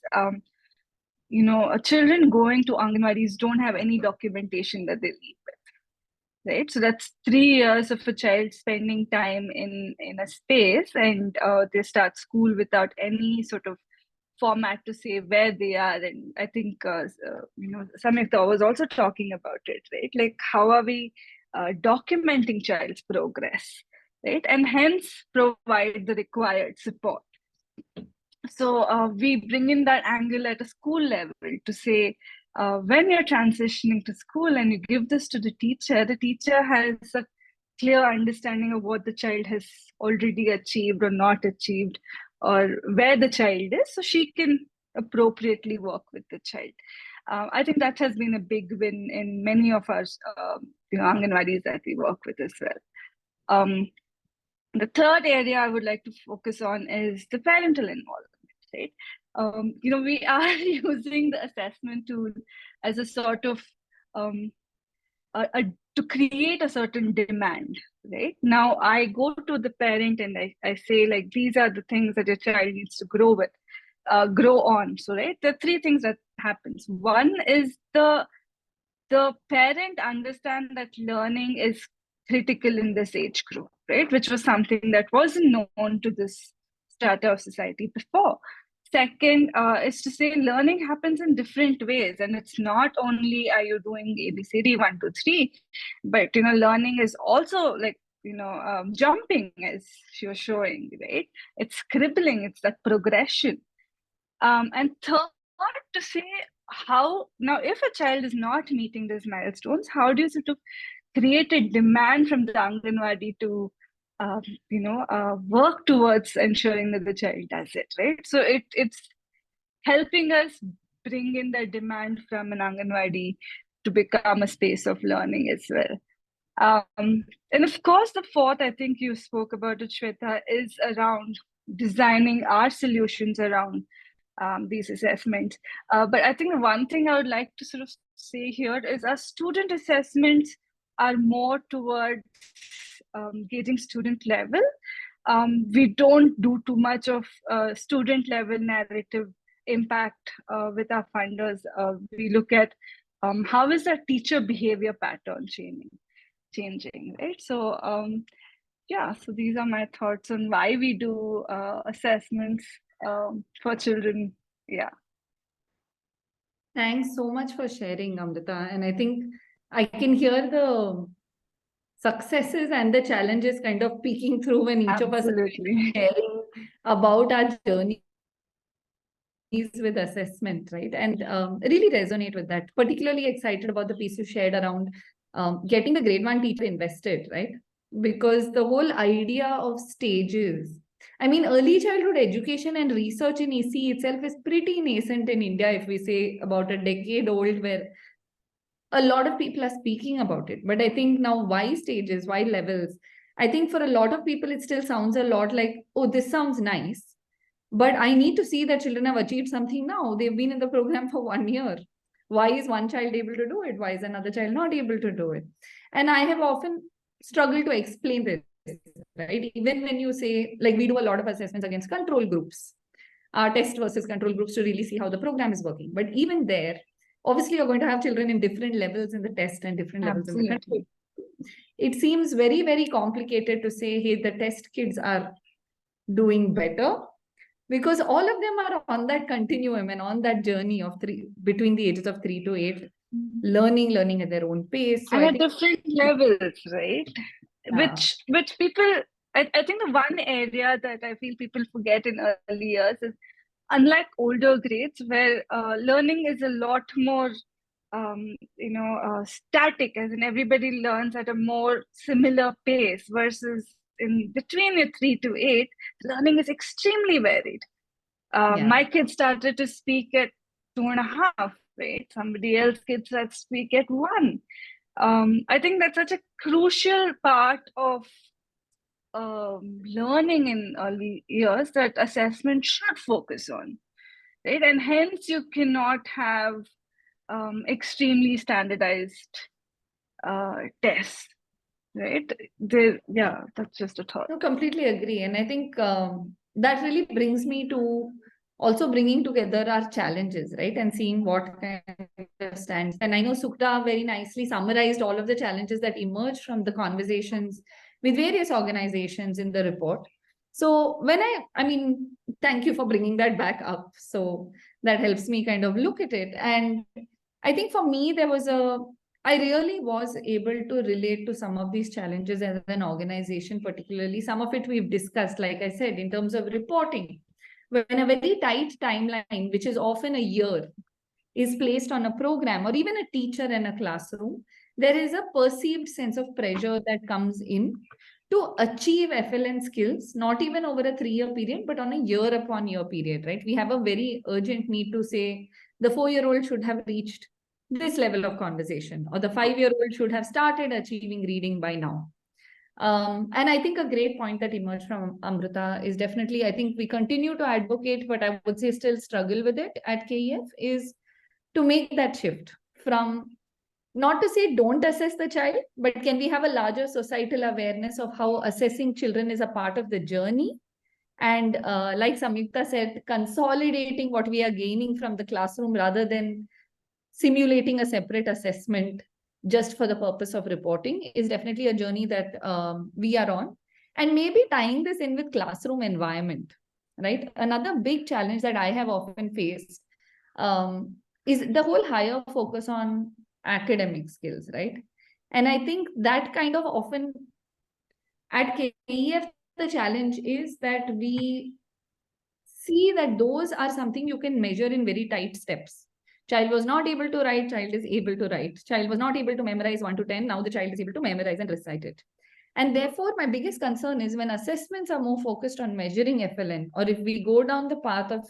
children going to Anganwadis don't have any documentation that they leave with, right? So that's 3 years of a child spending time in a space, and they start school without any sort of format to say where they are. And I think Samyukta was also talking about it, right? Like, how are we documenting child's progress, right? And hence provide the required support. So we bring in that angle at a school level to say, when you're transitioning to school and you give this to the teacher has a clear understanding of what the child has already achieved or not achieved, or where the child is, so she can appropriately work with the child. I think that has been a big win in many of our Anganwadis that we work with as well. The third area I would like to focus on is the parental involvement, right? We are using the assessment tool as a sort of to create a certain demand, right? Now I go to the parent and I say, like, these are the things that your child needs to grow on. So, right, there are three things that happens. One is the parent understand that learning is critical in this age group, right? Which was something that wasn't known to this strata of society before. Second is to say learning happens in different ways, and it's not only are you doing ABCD 1, 2, 3, but learning is also like jumping, as you're showing, right? It's scribbling, it's that progression. And third, to say how now if a child is not meeting these milestones, how do you sort of create a demand from the Anganwadi to work towards ensuring that the child does it, right? So it's helping us bring in the demand from an Anganwadi to become a space of learning as well. And of course, the fourth, I think you spoke about it, Swetha, is around designing our solutions around these assessments. But I think the one thing I would like to sort of say here is our student assessments are more towards gauging student level. We don't do too much of student level narrative impact with our funders. We look at how is the teacher behavior pattern changing, right? So so these are my thoughts on why we do assessments for children. Yeah. Thanks so much for sharing, Amrita. And I think I can hear the successes and the challenges kind of peeking through when each of us are sharing about our journeys with assessment, right? And really resonate with that. Particularly excited about the piece you shared around getting the grade 1 teacher invested, right? Because the whole idea of stages, I mean, early childhood education and research in EC itself is pretty nascent in India, if we say about a decade old, where a lot of people are speaking about it. But I think now, why stages, why levels? I think for a lot of people, it still sounds a lot like, oh, this sounds nice, but I need to see that children have achieved something now. They've been in the program for 1 year. Why is one child able to do it? Why is another child not able to do it? And I have often struggled to explain this, right? Even when you say, like, we do a lot of assessments against control groups, test versus control groups, to really see how the program is working. But even there, obviously, you're going to have children in different levels in the test and different levels in the control. It seems very, very complicated to say, hey, the test kids are doing better, because all of them are on that continuum and on that journey of between the ages of 3 to 8, learning at their own pace. So and at different levels, right? Yeah. Which people, I think the one area that I feel people forget in early years is, unlike older grades where learning is a lot more static, as in everybody learns at a more similar pace, versus in between your 3 to 8, learning is extremely varied. My kids started to speak at 2.5, right? Somebody else kids that speak at 1. I think that's such a crucial part of learning in early years that assessment should focus on, right? And hence you cannot have extremely standardized tests, right? That's just a thought. No, completely agree. And I think that really brings me to also bringing together our challenges, right? And seeing what kind of stands. And I know Sukhada very nicely summarized all of the challenges that emerged from the conversations with various organizations in the report. So when I mean, thank you for bringing that back up. So that helps me kind of look at it. And I think for me, I really was able to relate to some of these challenges as an organization, particularly some of it we've discussed, like I said, in terms of reporting. When a very tight timeline, which is often a year, is placed on a program or even a teacher in a classroom, there is a perceived sense of pressure that comes in to achieve FLN skills, not even over a 3-year period, but on a year upon year period, right? We have a very urgent need to say the 4-year-old should have reached this level of conversation, or the 5-year-old should have started achieving reading by now. And I think a great point that emerged from Amrutha is definitely, I think we continue to advocate, but I would say still struggle with it at KEF, is to make that shift from, not to say don't assess the child, but can we have a larger societal awareness of how assessing children is a part of the journey? And like Samyukta said, consolidating what we are gaining from the classroom rather than simulating a separate assessment just for the purpose of reporting is definitely a journey that we are on. And maybe tying this in with classroom environment, right? Another big challenge that I have often faced is the whole higher focus on academic skills, right? And I think that kind of often at KEF, the challenge is that we see that those are something you can measure in very tight steps. Child was not able to write, child is able to write. Child was not able to memorize 1 to 10, now the child is able to memorize and recite it. And therefore, my biggest concern is when assessments are more focused on measuring FLN, or if we go down the path of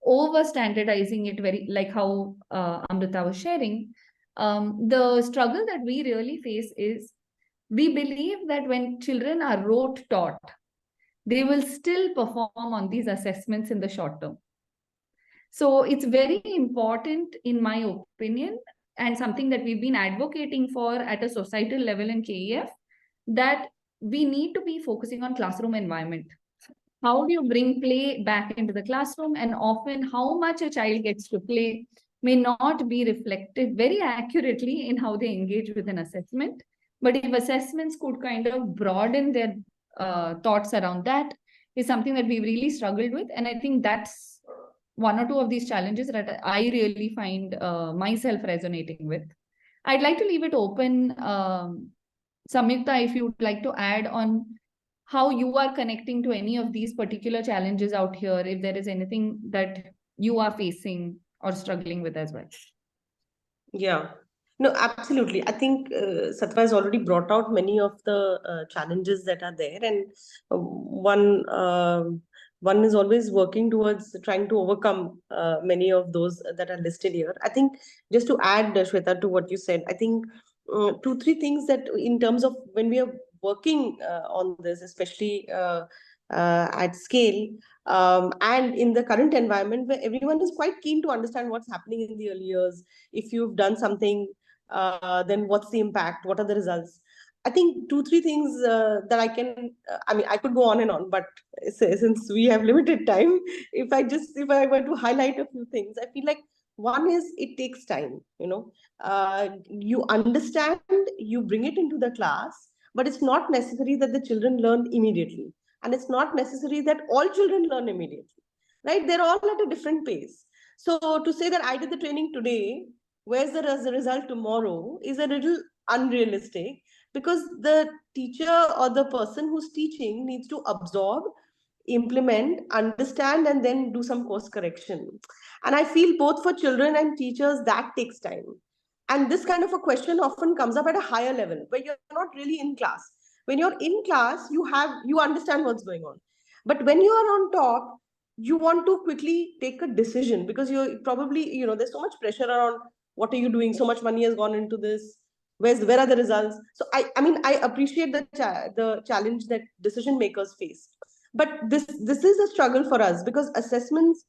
over standardizing it, very like how Amrutha was sharing, the struggle that we really face is we believe that when children are rote taught, they will still perform on these assessments in the short term. So it's very important, in my opinion, and something that we've been advocating for at a societal level in KEF, that we need to be focusing on classroom environment. How do you bring play back into the classroom? And often how much a child gets to play may not be reflected very accurately in how they engage with an assessment. But if assessments could kind of broaden their thoughts around that, is something that we've really struggled with. And I think that's 1 or 2 of these challenges that I really find myself resonating with. I'd like to leave it open. Samyukta, if you'd like to add on how you are connecting to any of these particular challenges out here, if there is anything that you are facing or struggling with as well. Yeah, no, absolutely. I think Sattva has already brought out many of the challenges that are there, and one is always working towards trying to overcome many of those that are listed here. I think just to add, Swetha, to what you said, I think 2-3 things that in terms of when we are working on this, especially at scale, and in the current environment where everyone is quite keen to understand what's happening in the early years. If you've done something, then what's the impact? What are the results? I think 2-3 things that I can, I mean, I could go on and on, but since we have limited time, if I were to highlight a few things, I feel like one is it takes time, you understand, you bring it into the class, but it's not necessary that the children learn immediately. And it's not necessary that all children learn immediately, right? They're all at a different pace. So to say that I did the training today, where's the result tomorrow, is a little unrealistic, because the teacher or the person who's teaching needs to absorb, implement, understand, and then do some course correction. And I feel both for children and teachers, that takes time. And this kind of a question often comes up at a higher level where you're not really in class. When you're in class, you understand what's going on. But when you are on top, you want to quickly take a decision, because you're probably, there's so much pressure around what are you doing? So much money has gone into this. Where are the results? So I mean, I appreciate the challenge that decision makers face. But this is a struggle for us, because assessments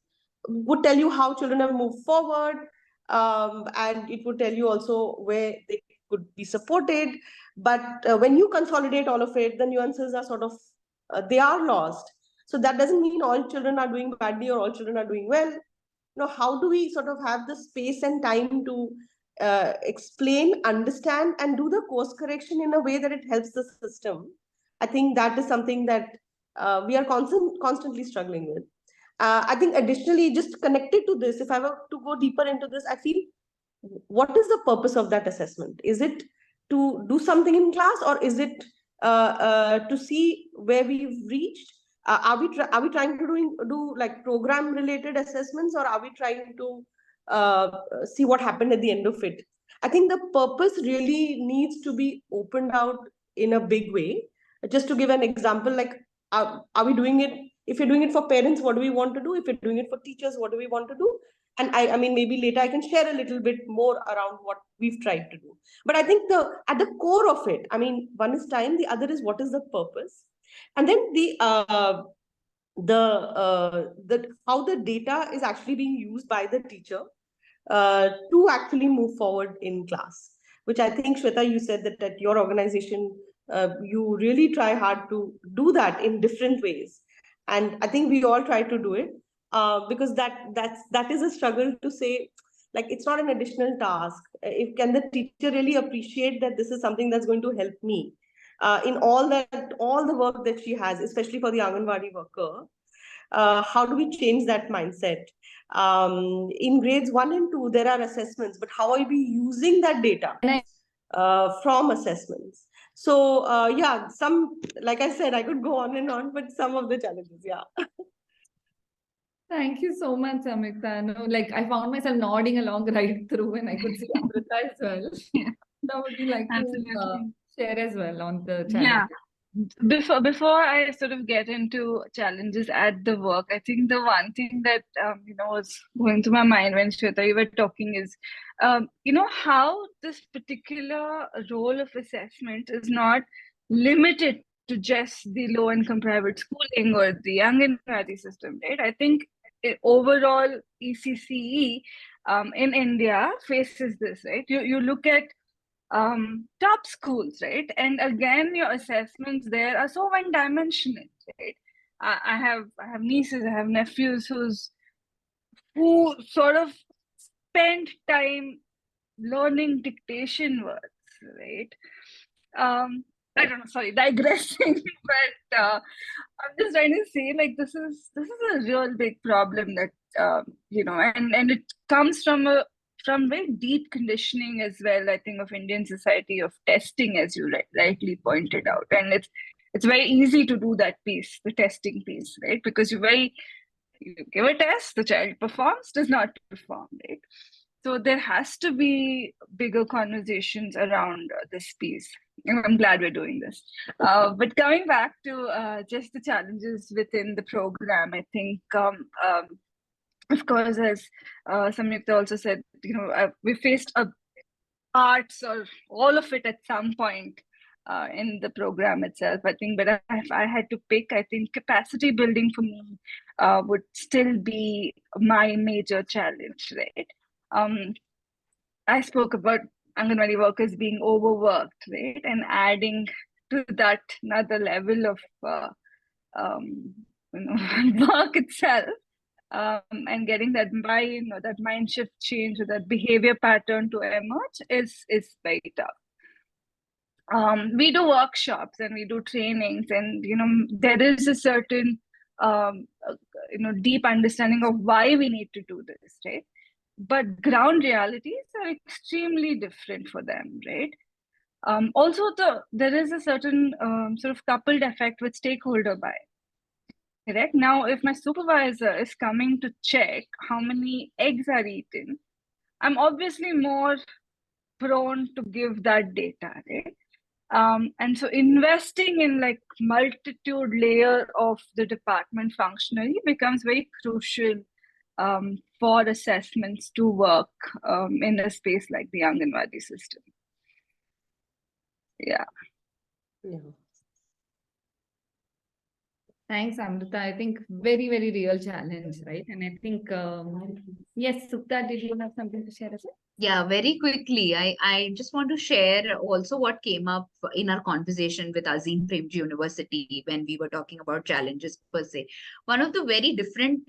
would tell you how children have moved forward, and it would tell you also where they could be supported. But when you consolidate all of it, the nuances are sort of, they are lost. So that doesn't mean all children are doing badly or all children are doing well. How do we sort of have the space and time to explain, understand, and do the course correction in a way that it helps the system? I think that is something that we are constantly struggling with. I think additionally, just connected to this, if I were to go deeper into this, I feel, what is the purpose of that assessment? Is it to do something in class, or is it to see where we've reached? Are we trying to do like program related assessments, or are we trying to see what happened at the end of it? I think the purpose really needs to be opened out in a big way. Just to give an example, like, are we doing it? If you're doing it for parents, what do we want to do? If you're doing it for teachers, what do we want to do? And I mean, maybe later I can share a little bit more around what we've tried to do. But I think at the core of it, I mean, one is time, the other is what is the purpose, and then the how the data is actually being used by the teacher to actually move forward in class. Which I think, Swetha, you said that at your organization, you really try hard to do that in different ways, and I think we all try to do it. Because that is a struggle to say, like, it's not an additional task. If can the teacher really appreciate that this is something that's going to help me in all the work that she has, especially for the Anganwadi worker. How do we change that mindset? In grades 1 and 2, there are assessments, but how are we using that data from assessments? So yeah, like I said, I could go on and on, but some of the challenges, yeah. Thank you so much, Samyukta. No, like, I found myself nodding along right through, and I could see Amrutha as well. Yeah. Now, would you like to share as well on the challenge? Yeah. Before I sort of get into challenges at the work, I think the one thing that was going through my mind when Swetha, you were talking is, how this particular role of assessment is not limited to just the low-income private schooling or the Anganwadi system, right? I think overall ECCE in India faces this, right? You look at top schools, right? And again, your assessments there are so one-dimensional, right? I have nieces, I have nephews who sort of spend time learning dictation words, right? I don't know, sorry, digressing, but I'm just trying to say, like, this is a real big problem that and it comes from very deep conditioning as well, I think, of Indian society, of testing, as you rightly pointed out. And it's very easy to do that piece, the testing piece, right? Because you give a test, the child performs, does not perform, right? So there has to be bigger conversations around this piece. And I'm glad we're doing this. But coming back to just the challenges within the program, I think, of course, as Samyukta also said, we faced arts or all of it at some point in the program itself, I think. But if I had to pick, I think capacity building for me would still be my major challenge, right? I spoke about Anganwadi workers being overworked, right? And adding to that another level of work itself. And getting that buy-in or that mind shift change or that behavior pattern to emerge is very tough. We do workshops and we do trainings, and there is a certain deep understanding of why we need to do this, right? But ground realities are extremely different for them, right? Also, there is a certain sort of coupled effect with stakeholder buy. Correct. Now, if my supervisor is coming to check how many eggs are eaten, I'm obviously more prone to give that data, right? And so investing in like multitude layer of the department functionally becomes very crucial for assessments to work in a space like the Anganwadi system. Yeah. Thanks, Amrutha. I think very, very real challenge, right? And I think, yes, Sukhada, did you have something to share as well? Yeah, very quickly. I just want to share also what came up in our conversation with Azim Premji University when we were talking about challenges per se. One of the very different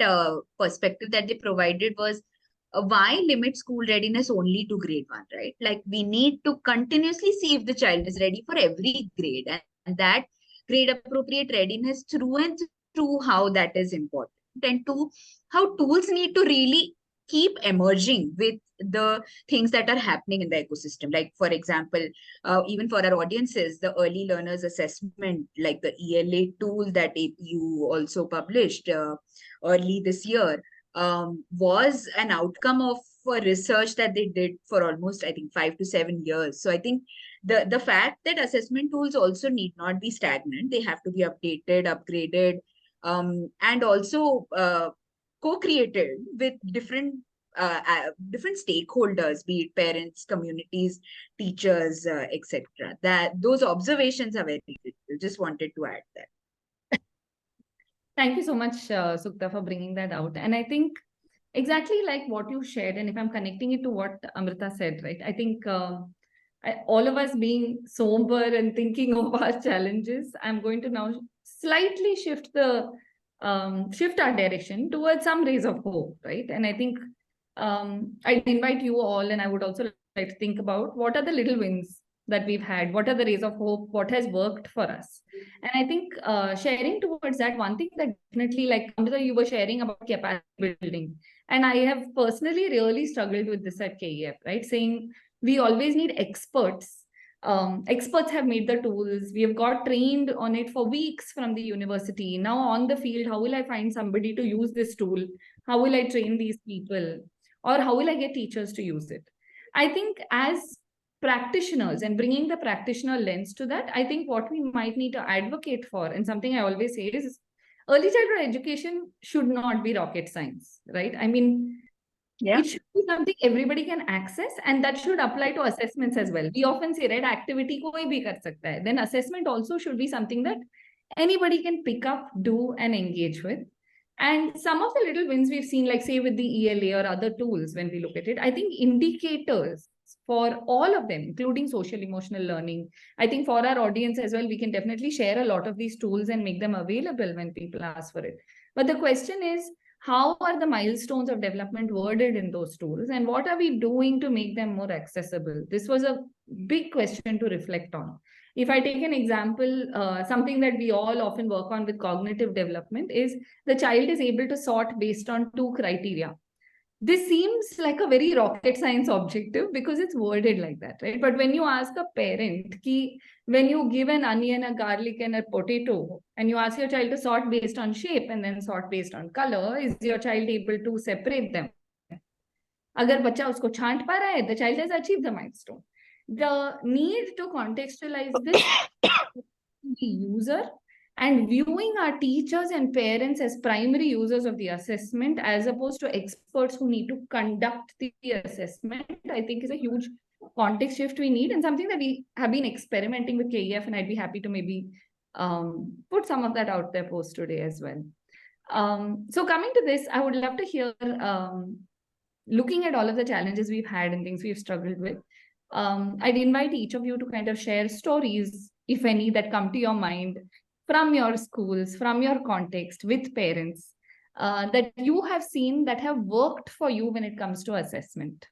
perspective that they provided was why limit school readiness only to grade one, right? Like we need to continuously see if the child is ready for every grade, and that grade appropriate readiness through and through how that is important, and to how tools need to really keep emerging with the things that are happening in the ecosystem. Like, for example, even for our audiences, the early learners assessment, like the ELA tool that APU also published early this year, was an outcome of research that they did for almost, I think, 5 to 7 years. So I think the fact that assessment tools also need not be stagnant, they have to be updated, upgraded, and also co-created with different stakeholders, be it parents, communities, teachers, etc. That those observations are very critical. Just wanted to add that. Thank you so much, Sukhada, for bringing that out. And I think exactly like what you shared, and if I'm connecting it to what Amrutha said, right? I think all of us being sober and thinking of our challenges, I'm going to now slightly shift our direction towards some rays of hope, right? And I think I'd invite you all, and I would also like to think about what are the little wins that we've had, what are the rays of hope, what has worked for us. And I think sharing towards that, one thing that definitely, like Amrita, you were sharing about capacity building, and I have personally really struggled with this at KEF, right? Saying we always need experts. Experts have made the tools. We have got trained on it for weeks from the university. Now on the field, how will I find somebody to use this tool? How will I train these people? Or how will I get teachers to use it? I think as practitioners and bringing the practitioner lens to that, I think what we might need to advocate for, and something I always say is, early childhood education should not be rocket science, right? I mean, it should be something everybody can access, and that should apply to assessments as well. We often say, right, activity koi bhi kar sakta hai. Then assessment also should be something that anybody can pick up, do, and engage with. And some of the little wins we've seen, like say with the ELA or other tools, when we look at it, I think indicators for all of them, including social emotional learning. I think for our audience as well, we can definitely share a lot of these tools and make them available when people ask for it. But the question is, how are the milestones of development worded in those tools, and what are we doing to make them more accessible? This was a big question to reflect on. If I take an example, something that we all often work on with cognitive development is the child is able to sort based on 2 criteria. This seems like a very rocket science objective because it's worded like that, right? But when you ask a parent, when you give an onion, a garlic, and a potato, and you ask your child to sort based on shape and then sort based on color, is your child able to separate them? Agar bacha usko chhant pa raha hai, the child has achieved the milestone. The need to contextualize this the user and viewing our teachers and parents as primary users of the assessment as opposed to experts who need to conduct the assessment, I think is a huge context shift we need, and something that we have been experimenting with KEF, and I'd be happy to maybe put some of that out there post today as well. So coming to this, I would love to hear, looking at all of the challenges we've had and things we've struggled with, I'd invite each of you to kind of share stories, if any, that come to your mind from your schools, from your context with parents, that you have seen that have worked for you when it comes to assessment.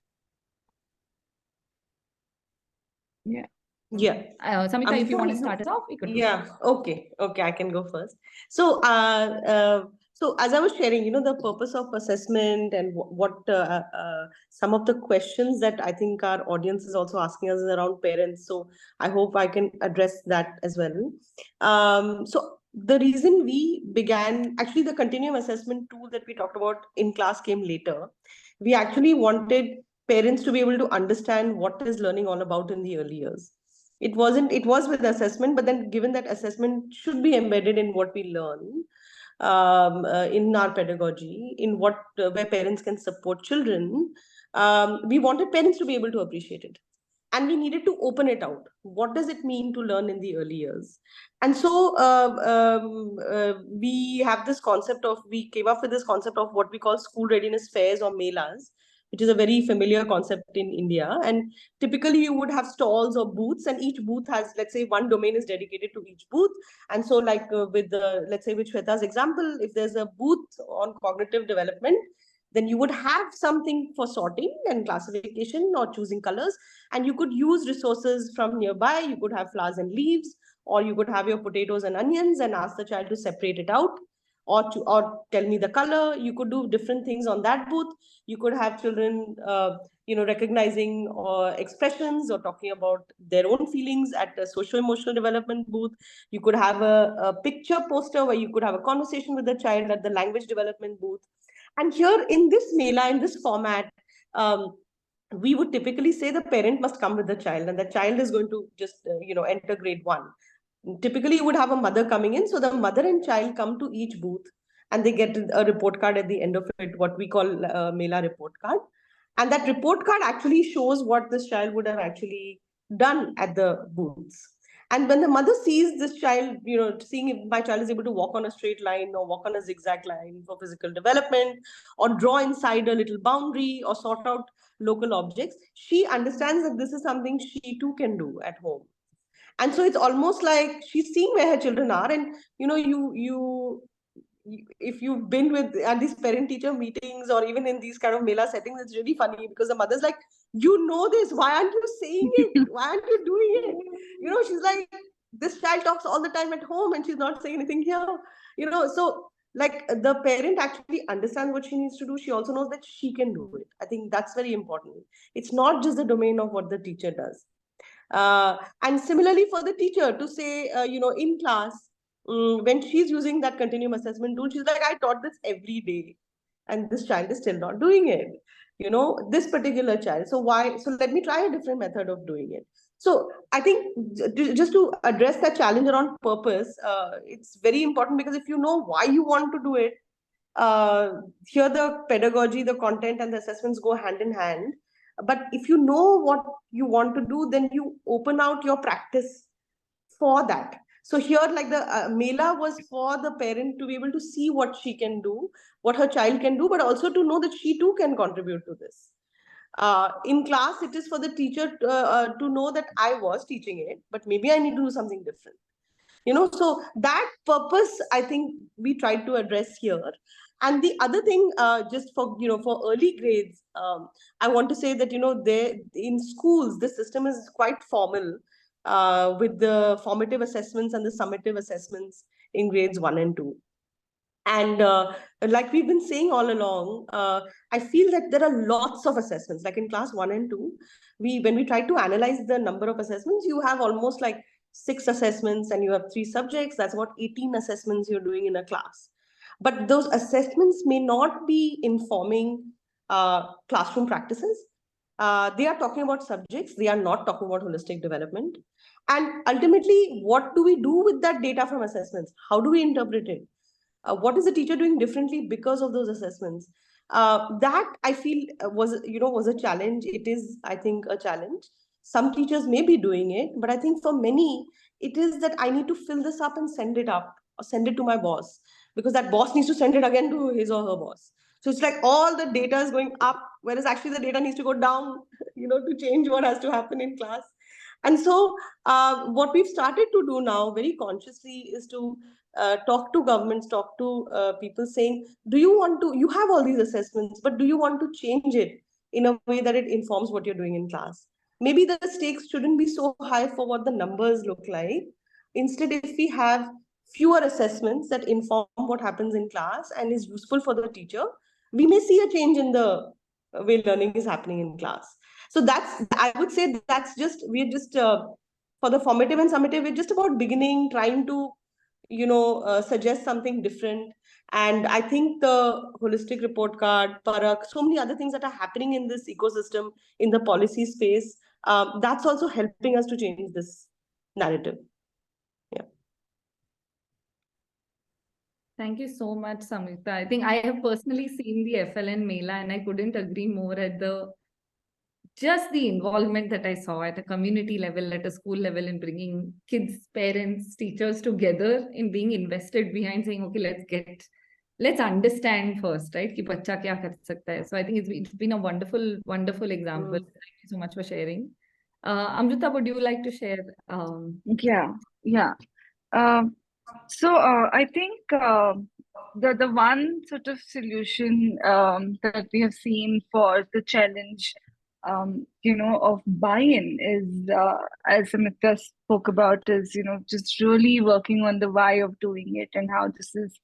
Yeah. Samyukta, if you want to start us off, we could. Yeah. Okay. I can go first. So, so as I was sharing, the purpose of assessment and what some of the questions that I think our audience is also asking us is around parents. So I hope I can address that as well. So the reason we began, actually the continuum assessment tool that we talked about in class came later. We actually wanted parents to be able to understand what is learning all about in the early years. It was with assessment, but then given that assessment should be embedded in what we learn in our pedagogy, in where parents can support children, we wanted parents to be able to appreciate it. And we needed to open it out. What does it mean to learn in the early years? And so we came up with this concept of what we call school readiness fairs or melas, which is a very familiar concept in India. And typically you would have stalls or booths, and each booth has, let's say, one domain is dedicated to each booth. And so like let's say with Swetha's example, if there's a booth on cognitive development, then you would have something for sorting and classification or choosing colors. And you could use resources from nearby. You could have flowers and leaves, or you could have your potatoes and onions and ask the child to separate it out, or tell me the color. You could do different things on that booth. You could have children, recognizing expressions or talking about their own feelings at a social-emotional development booth. You could have a picture poster where you could have a conversation with the child at the language development booth. And here in this Mela, in this format, we would typically say the parent must come with the child, and the child is going to just, enter grade 1. Typically, you would have a mother coming in. So the mother and child come to each booth, and they get a report card at the end of it, what we call a Mela report card. And that report card actually shows what this child would have actually done at the booths. And when the mother sees this child, seeing if my child is able to walk on a straight line or walk on a zigzag line for physical development, or draw inside a little boundary, or sort out local objects, she understands that this is something she too can do at home. And so it's almost like she's seeing where her children are. And, if you've been at these parent-teacher meetings or even in these kind of Mela settings, it's really funny because the mother's like, this, why aren't you saying it? Why aren't you doing it? She's like, this child talks all the time at home and she's not saying anything here. So like the parent actually understands what she needs to do. She also knows that she can do it. I think that's very important. It's not just the domain of what the teacher does. And similarly for the teacher to say, in class, when she's using that continuum assessment tool, she's like, I taught this every day and this child is still not doing it, this particular child. So let me try a different method of doing it. So I think just to address that challenge around purpose, it's very important, because if you know why you want to do it, here the pedagogy, the content and the assessments go hand in hand. But if you know what you want to do, then you open out your practice for that. So here, like the Mela was for the parent to be able to see what she can do, what her child can do, but also to know that she too can contribute to this. In class, it is for the teacher to know that I was teaching it, but maybe I need to do something different. So that purpose, I think we tried to address here. And the other thing, just for, for early grades, I want to say that, in schools, the system is quite formal, with the formative assessments and the summative assessments in grades 1 and 2. And like we've been saying all along, I feel that there are lots of assessments. Like in class 1 and 2, when we try to analyze the number of assessments, you have almost like 6 assessments and you have 3 subjects. That's about 18 assessments you're doing in a class. But those assessments may not be informing classroom practices. They are talking about subjects. They are not talking about holistic development. And ultimately, what do we do with that data from assessments? How do we interpret it? What is the teacher doing differently because of those assessments? That I feel was a challenge. It is, I think, a challenge. Some teachers may be doing it, but I think for many, it is that I need to fill this up and send it up, or send it to my boss, because that boss needs to send it again to his or her boss. So it's like all the data is going up, whereas actually the data needs to go down, to change what has to happen in class. And so what we've started to do now very consciously is to talk to governments, talk to people saying, you have all these assessments, but do you want to change it in a way that it informs what you're doing in class? Maybe the stakes shouldn't be so high for what the numbers look like. Instead, if we have fewer assessments that inform what happens in class and is useful for the teacher, we may see a change in the way learning is happening in class. So I would say we're just for the formative and summative, we're just about beginning, trying to, suggest something different. And I think the holistic report card, Parak, so many other things that are happening in this ecosystem, in the policy space, that's also helping us to change this narrative. Yeah. Thank you so much, Samyukta. I think I have personally seen the FLN Mela and I couldn't agree more at just the involvement that I saw at a community level, at a school level, in bringing kids, parents, teachers together, in being invested behind saying, okay, let's understand first, right? Ki bachcha kya kar sakta hai. So I think it's been a wonderful, wonderful example. Thank you so much for sharing. Amrutha, would you like to share? Yeah. So I think the one sort of solution that we have seen for the challenge, of buy-in is, as Samyukta spoke about, is just really working on the why of doing it and how this is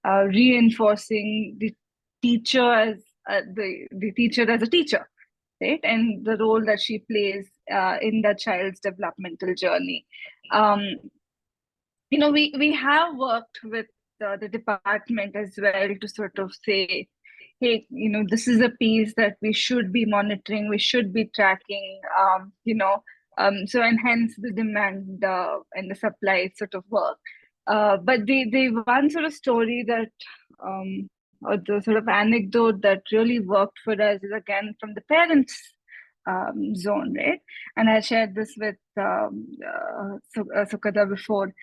reinforcing the teacher as the teacher as a teacher, right, and the role that she plays in the child's developmental journey. We have worked with the department as well to sort of say, hey, this is a piece that we should be monitoring, we should be tracking, so and hence the demand and the supply sort of work. But the one sort of story that, or the sort of anecdote that really worked for us is again from the parents' zone, right? And I shared this with Sukhada before.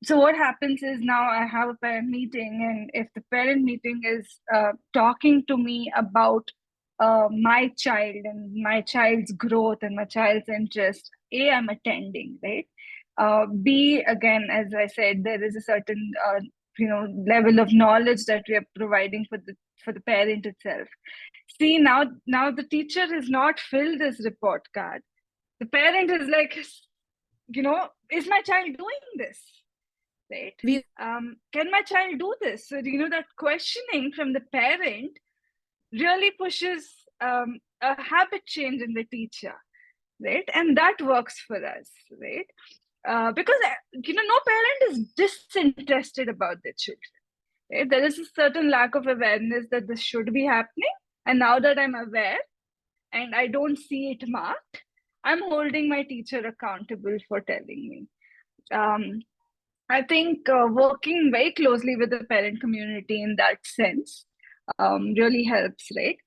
So what happens is now I have a parent meeting, and if the parent meeting is talking to me about my child and my child's growth and my child's interest, A, I'm attending, right? B, again, as I said, there is a certain level of knowledge that we are providing for the parent itself. See, now the teacher has not filled this report card. The parent is like, is my child doing this, right? Can my child do this? So that questioning from the parent really pushes a habit change in the teacher, right? And that works for us, right? Because no parent is disinterested about their children, right? There is a certain lack of awareness that this should be happening, and now that I'm aware and I don't see it marked, I'm holding my teacher accountable for telling me. I think working very closely with the parent community in that sense really helps, right?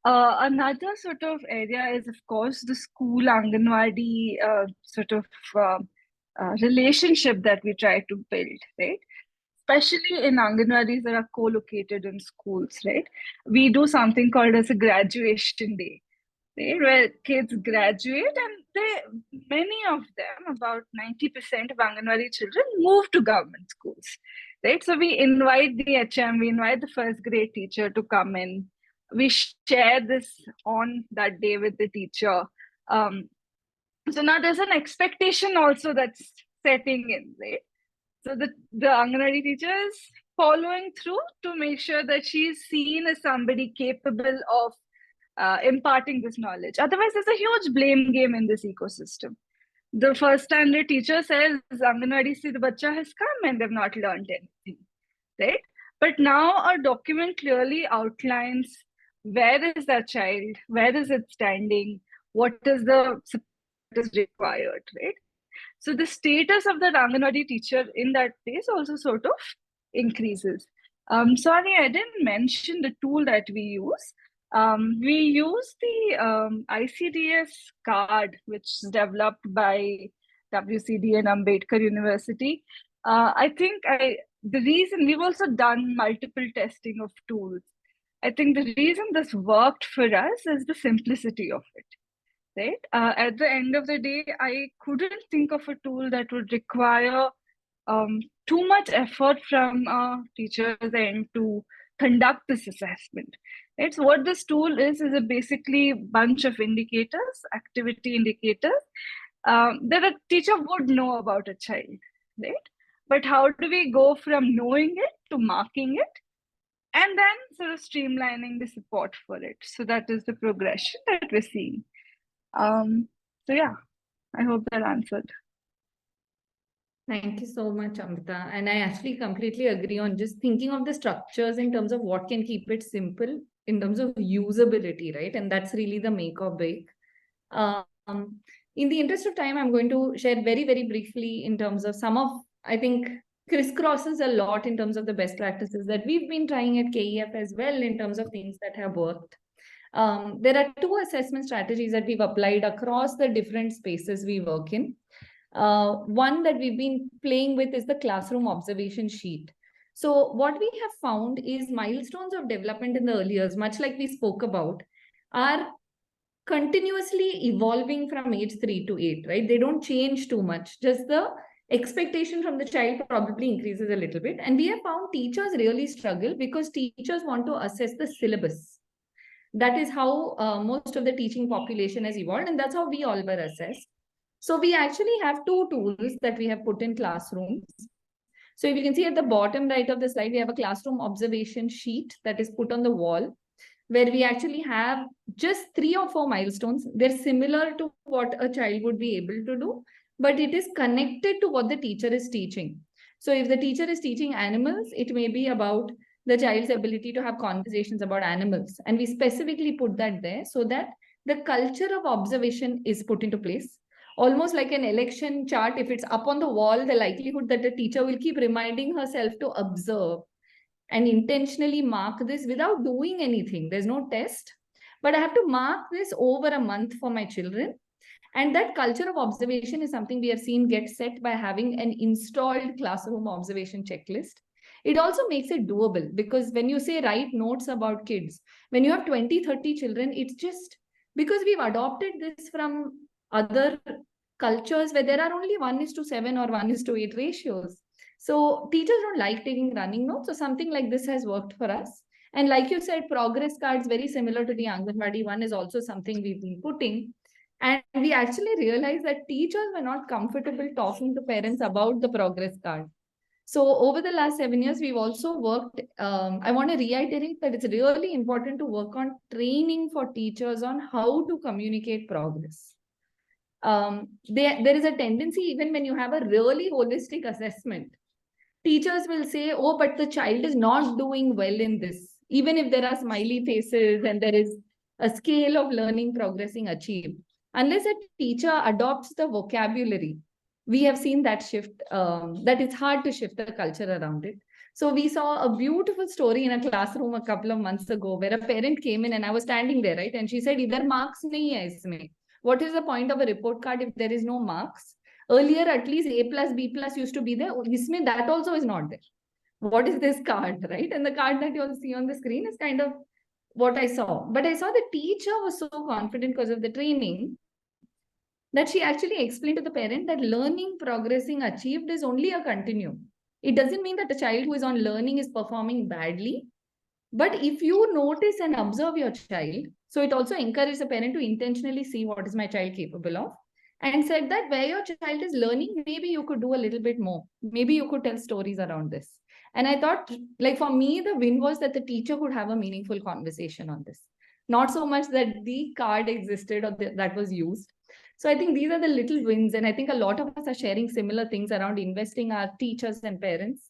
Another sort of area is, of course, the school Anganwadi sort of relationship that we try to build, right? Especially in Anganwadis that are co-located in schools, right? We do something called as a graduation day, right, where kids graduate, and many of them, about 90% of Anganwadi children, move to government schools, right? So we invite the HM, we invite the first grade teacher to come in. We share this on that day with the teacher. So now there's an expectation also that's setting in, right? So the Anganwadi teacher is following through to make sure that she's seen as somebody capable of imparting this knowledge. Otherwise, there's a huge blame game in this ecosystem. The first standard teacher says, Anganwadi, see, the bacha has come and they've not learned anything, right? But now our document clearly outlines where is that child, where is it standing, what is the support is required, right? So the status of the Anganwadi teacher in that place also sort of increases. Sorry, I didn't mention the tool that we use. We use the ICDS card, which is developed by WCD and Ambedkar University. I think the reason we've also done multiple testing of tools. I think the reason this worked for us is the simplicity of it, right? At the end of the day, I couldn't think of a tool that would require too much effort from a teacher's end to conduct this assessment. Right? So what this tool is a basically bunch of indicators, activity indicators, that a teacher would know about a child, right? But how do we go from knowing it to marking it, and then sort of streamlining the support for it? So that is the progression that we're seeing. So yeah, I hope that answered. Thank you so much, Amrutha. And I actually completely agree on just thinking of the structures in terms of what can keep it simple in terms of usability, right? And that's really the make or break. In the interest of time, I'm going to share very, very briefly in terms of some of, I think, crisscrosses a lot in terms of the best practices that we've been trying at KEF as well in terms of things that have worked. There are two assessment strategies that we've applied across the different spaces we work in. One that we've been playing with is the classroom observation sheet. So what we have found is milestones of development in the early years, much like we spoke about, are continuously evolving from age 3 to 8, right? They don't change too much. Just the expectation from the child probably increases a little bit. And we have found teachers really struggle because teachers want to assess the syllabus. That is how most of the teaching population has evolved, and that's how we all were assessed. So we actually have two tools that we have put in classrooms. So if you can see at the bottom right of the slide, we have a classroom observation sheet that is put on the wall, where we actually have just 3 or 4 milestones. They're similar to what a child would be able to do, but it is connected to what the teacher is teaching. So if the teacher is teaching animals, it may be about the child's ability to have conversations about animals. And we specifically put that there so that the culture of observation is put into place. Almost like an election chart, if it's up on the wall, the likelihood that the teacher will keep reminding herself to observe and intentionally mark this without doing anything. There's no test, but I have to mark this over a month for my children. And that culture of observation is something we have seen get set by having an installed classroom observation checklist. It also makes it doable, because when you say write notes about kids, when you have 20, 30 children, it's just because we've adopted this from other cultures where there are only 1:7 or 1:8 ratios. So teachers don't like taking running notes. So something like this has worked for us. And like you said, progress cards, very similar to the Anganwadi one, is also something we've been putting. And we actually realized that teachers were not comfortable talking to parents about the progress card. So over the last 7 years, we've also worked, I want to reiterate that it's really important to work on training for teachers on how to communicate progress. There is a tendency, even when you have a really holistic assessment, teachers will say, oh, but the child is not doing well in this, even if there are smiley faces and there is a scale of learning progressing achieved. Unless a teacher adopts the vocabulary, we have seen that shift, that it's hard to shift the culture around it. So we saw a beautiful story in a classroom a couple of months ago where a parent came in and I was standing there, right? And she said, "Idhar marks nahi hai isme." What is the point of a report card if there is no marks? Earlier, at least A plus, B plus used to be there. Isme that also is not there. What is this card, right? And the card that you'll see on the screen is kind of what I saw. But I saw the teacher was so confident because of the training that she actually explained to the parent that learning, progressing, achieved is only a continuum. It doesn't mean that the child who is on learning is performing badly. But if you notice and observe your child, so it also encourages the parent to intentionally see what is my child capable of. And said that where your child is learning, maybe you could do a little bit more. Maybe you could tell stories around this. And I thought, like for me, the win was that the teacher could have a meaningful conversation on this. Not so much that the card existed or that was used. So I think these are the little wins. And I think a lot of us are sharing similar things around investing our teachers and parents.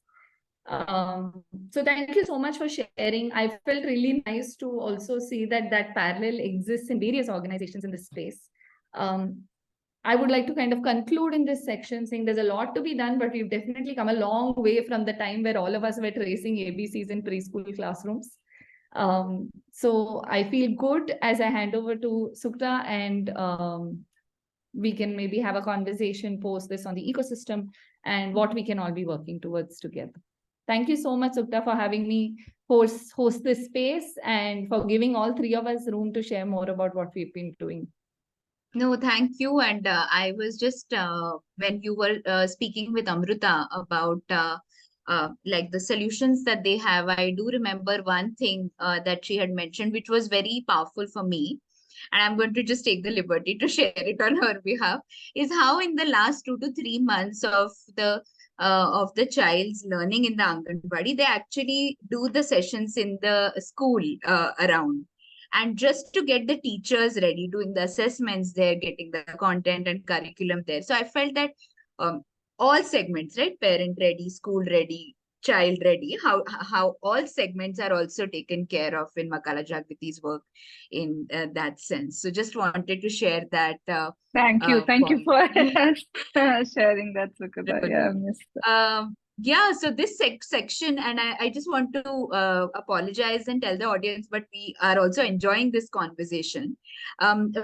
So thank you so much for sharing. I felt really nice to also see that that parallel exists in various organizations in this space. I would like to kind of conclude in this section saying there's a lot to be done, but we've definitely come a long way from the time where all of us were tracing ABCs in preschool classrooms. So I feel good as I hand over to Sukhada, and we can maybe have a conversation post this on the ecosystem and what we can all be working towards together. Thank you so much, Sukhada, for having me host this space and for giving all 3 of us room to share more about what we've been doing. No, thank you. And I was just, when you were speaking with Amrutha about like the solutions that they have, I do remember one thing that she had mentioned, which was very powerful for me. And I'm going to just take the liberty to share it on her behalf, is how in the last 2 to 3 months of the child's learning in the Anganwadi, they actually do the sessions in the school around. And just to get the teachers ready, doing the assessments there, getting the content and curriculum there. So I felt that all segments, right? Parent ready, school ready, child ready, how all segments are also taken care of in Makkala Jagriti's work in that sense. So just wanted to share that. Thank you for sharing that, Sukhada. Yeah, Yeah, so this section, and I just want to apologize and tell the audience, but we are also enjoying this conversation.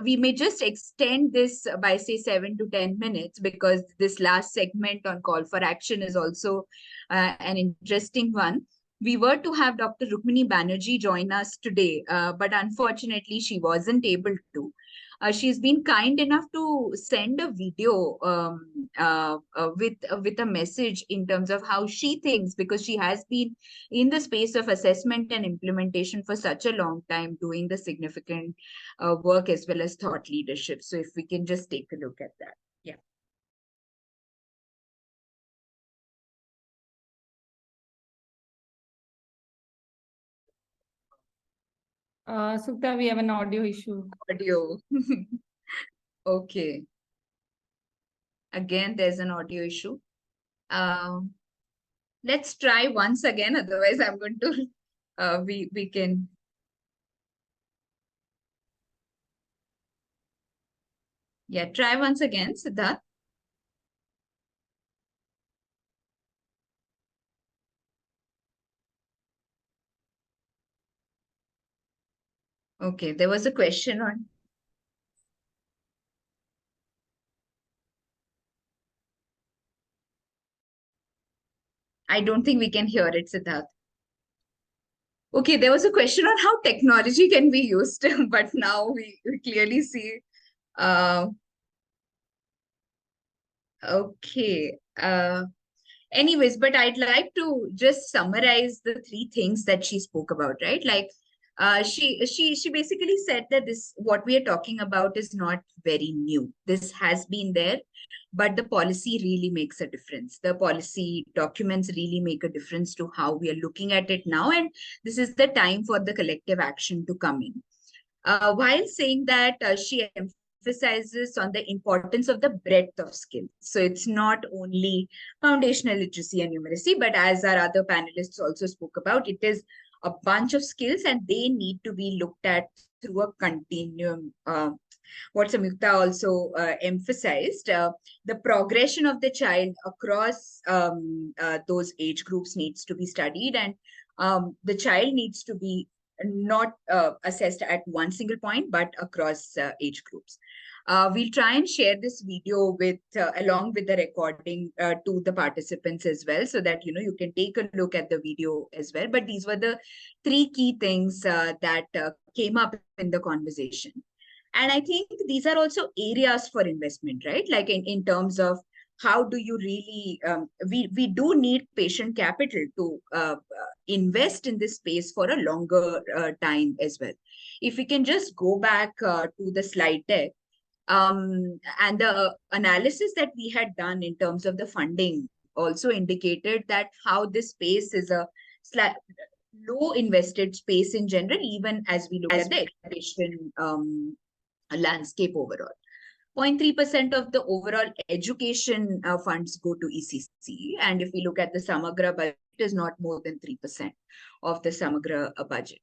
We may just extend this by say 7 to 10 minutes, because this last segment on call for action is also an interesting one. We were to have Dr. Rukmini Banerjee join us today, but unfortunately she wasn't able to. She's been kind enough to send a video with a message in terms of how she thinks, because she has been in the space of assessment and implementation for such a long time, doing the significant work as well as thought leadership. So if we can just take a look at that. Yeah. Sukhada, we have an audio issue. Audio. Okay. Again, there's an audio issue. Let's try once again. Otherwise, I'm going to, we can. Yeah, try once again, Siddharth. Okay, there was a question on. I don't think we can hear it, Siddharth. Okay, there was a question on how technology can be used, but now we clearly see. Okay. Anyways, but I'd like to just summarize the three things that she spoke about, right? Like, she basically said that this, what we are talking about, is not very new. This has been there, but the policy really makes a difference. The policy documents really make a difference to how we are looking at it now, and this is the time for the collective action to come in. While saying that, she emphasizes on the importance of the breadth of skills. So it's not only foundational literacy and numeracy, but as our other panelists also spoke about, it is a bunch of skills, and they need to be looked at through a continuum. What Samyukta also emphasized, the progression of the child across those age groups needs to be studied, and the child needs to be not assessed at one single point, but across age groups. We'll try and share this video with along with the recording to the participants as well, so that you can take a look at the video as well. But these were the three key things that came up in the conversation. And I think these are also areas for investment, right? Like in terms of how do you really, we do need patient capital to invest in this space for a longer time as well. If we can just go back to the slide deck, and the analysis that we had done in terms of the funding also indicated that how this space is a low invested space in general, even as we look at the education landscape overall. 0.3% of the overall education funds go to ECC. And if we look at the Samagra budget, it is not more than 3% of the Samagra budget.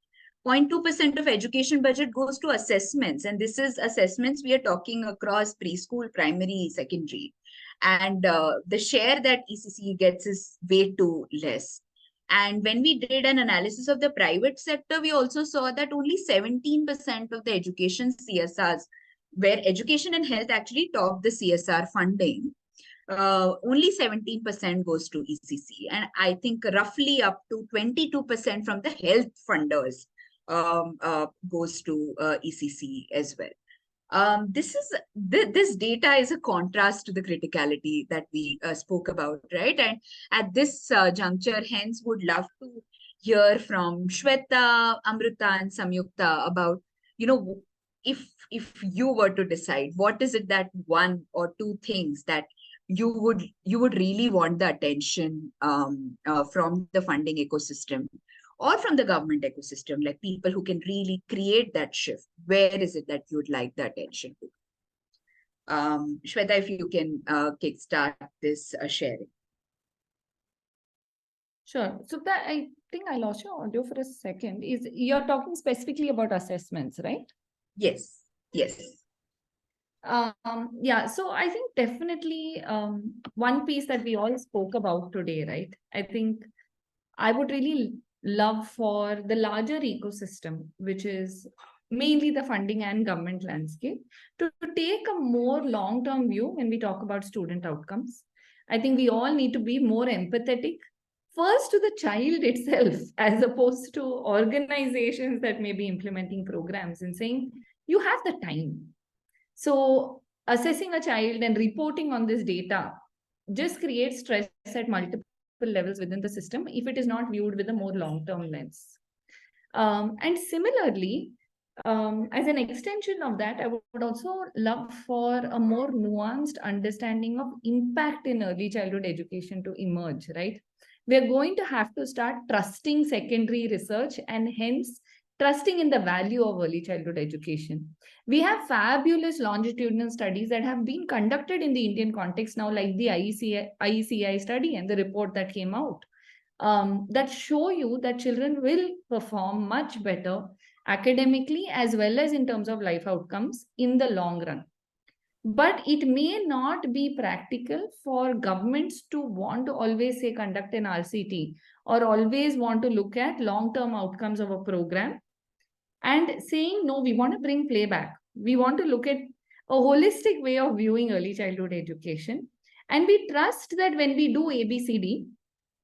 0.2% of education budget goes to assessments. And this is assessments we are talking across preschool, primary, secondary. And the share that ECC gets is way too less. And when we did an analysis of the private sector, we also saw that only 17% of the education CSRs, where education and health actually top the CSR funding, only 17% goes to ECC. And I think roughly up to 22% from the health funders goes to ECC as well. This data is a contrast to the criticality that we spoke about, right? And at this juncture, hence, would love to hear from Swetha, Amrutha, and Samyukta about, if you were to decide, what is it that one or two things that you would really want the attention from the funding ecosystem or from the government ecosystem, like people who can really create that shift? Where is it that you would like the attention to? Swetha, if you can kickstart this sharing. Sure. So that, I think I lost your audio for a second. You're talking specifically about assessments, right? Yes. Yes. Yeah, so I think definitely one piece that we all spoke about today, right? I think I would really love for the larger ecosystem, which is mainly the funding and government landscape, to take a more long-term view when we talk about student outcomes. I think we all need to be more empathetic, first to the child itself, as opposed to organizations that may be implementing programs and saying, you have the time. So assessing a child and reporting on this data just creates stress at multiple levels within the system if it is not viewed with a more long-term lens. And similarly, as an extension of that, I would also love for a more nuanced understanding of impact in early childhood education to emerge, right? We're going to have to start trusting secondary research and hence trusting in the value of early childhood education. We have fabulous longitudinal studies that have been conducted in the Indian context now, like the IECI study and the report that came out, that show you that children will perform much better academically as well as in terms of life outcomes in the long run. But it may not be practical for governments to want to always say conduct an RCT or always want to look at long-term outcomes of a program and saying, no, we want to bring playback. We want to look at a holistic way of viewing early childhood education. And we trust that when we do ABCD,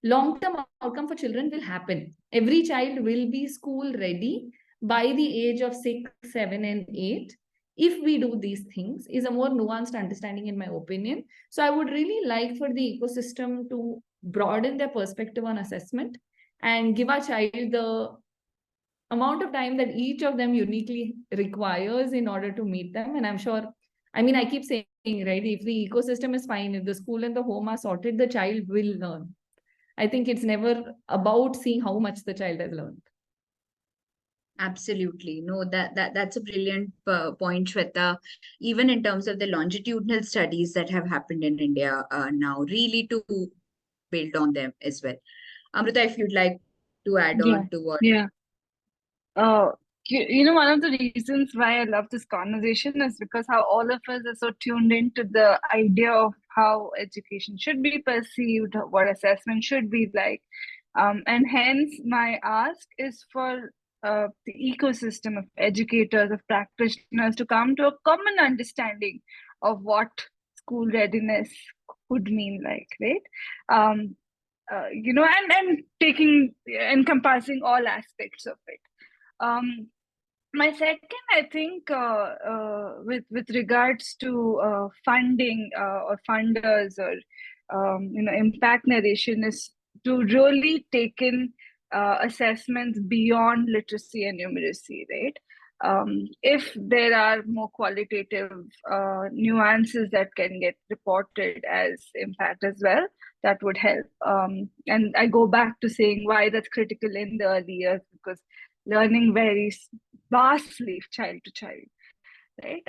long-term outcome for children will happen. Every child will be school ready by the age of 6, 7, and 8. If we do these things, is a more nuanced understanding, in my opinion. So I would really like for the ecosystem to broaden their perspective on assessment and give our child the amount of time that each of them uniquely requires in order to meet them. And I'm sure, I mean, I keep saying, right, if the ecosystem is fine, if the school and the home are sorted, the child will learn. I think it's never about seeing how much the child has learned. Absolutely. No, that's a brilliant point, Swetha. Even in terms of the longitudinal studies that have happened in India now, really to build on them as well. Amrutha, if you'd like to add on to what. Yeah. One of the reasons why I love this conversation is because how all of us are so tuned into the idea of how education should be perceived, what assessment should be like. And hence my ask is for the ecosystem of educators, of practitioners to come to a common understanding of what school readiness could mean like, right? And encompassing all aspects of it. My second, I think, with regards to funding or funders or impact narration, is to really take in assessments beyond literacy and numeracy, right? If there are more qualitative nuances that can get reported as impact as well, that would help. And I go back to saying why that's critical in the early years, because learning varies vastly child to child, right?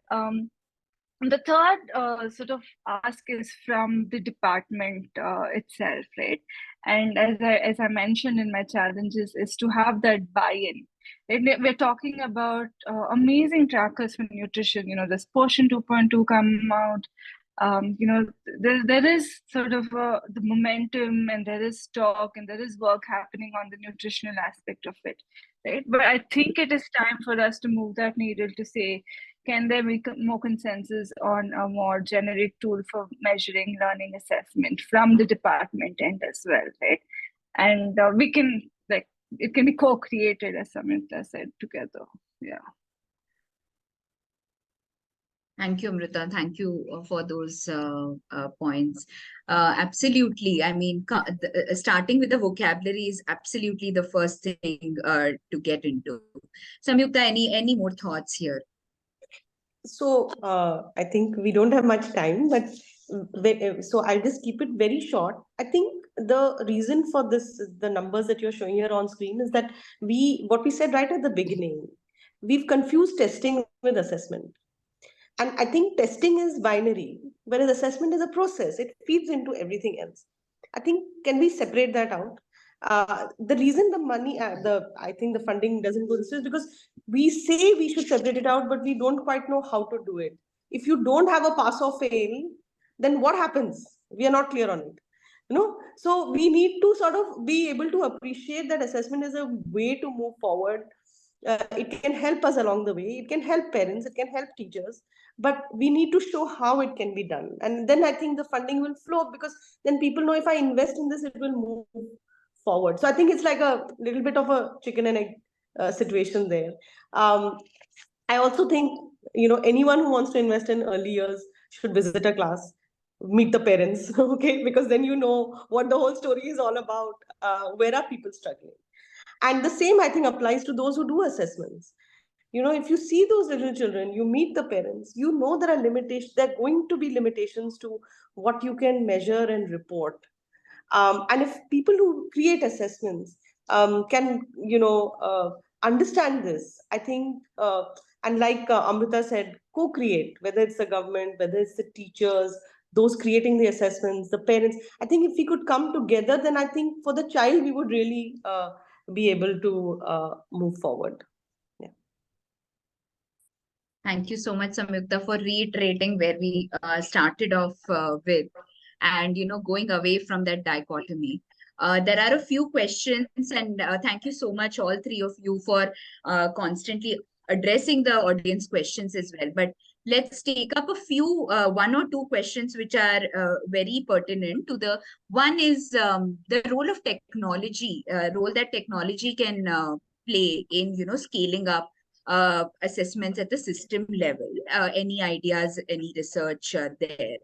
The third sort of ask is from the department itself, right? And as I mentioned in my challenges, is to have that buy-in. Right? We're talking about amazing trackers for nutrition. This Portion 2.2 come out. There is sort of the momentum, and there is talk, and there is work happening on the nutritional aspect of it, right? But I think it is time for us to move that needle to say, can there be more consensus on a more generic tool for measuring learning assessment from the department end as well, right? And we can, it can be co-created, as Samyukta said, together. Yeah. Thank you, Amrutha. Thank you for those points. Absolutely. I mean, starting with the vocabulary is absolutely the first thing to get into. Samyukta, any more thoughts here? So I think we don't have much time, but so I'll just keep it very short. I think the reason for this, the numbers that you're showing here on screen, is that what we said right at the beginning, we've confused testing with assessment. And I think testing is binary, whereas assessment is a process. It feeds into everything else. I think, can we separate that out? The reason the money, I think the funding doesn't go this way is because we say we should separate it out, but we don't quite know how to do it. if you don't have a pass or fail, then what happens? We are not clear on it. So we need to sort of be able to appreciate that assessment is a way to move forward. It can help us along the way. It can help parents. It can help teachers. But we need to show how it can be done. And then I think the funding will flow, because then people know if I invest in this, it will move forward. So I think it's like a little bit of a chicken and egg situation there. I also think, anyone who wants to invest in early years should visit a class, meet the parents, okay? Because then you know what the whole story is all about. Where are people struggling? And the same, I think, applies to those who do assessments. If you see those little children, you meet the parents, you know there are limitations, there are going to be limitations to what you can measure and report. And if people who create assessments can, understand this, I think, and like Amrita said, co-create, whether it's the government, whether it's the teachers, those creating the assessments, the parents. I think if we could come together, then I think for the child, we would really be able to move forward. Yeah. Thank you so much, Samyukta, for reiterating where we started off with, and going away from that dichotomy. There are a few questions, and thank you so much, all three of you, for constantly addressing the audience questions as well. But let's take up a few, one or two questions which are very pertinent to the. One is the role of technology, role that technology can play in, scaling up assessments at the system level. Any ideas, any research there?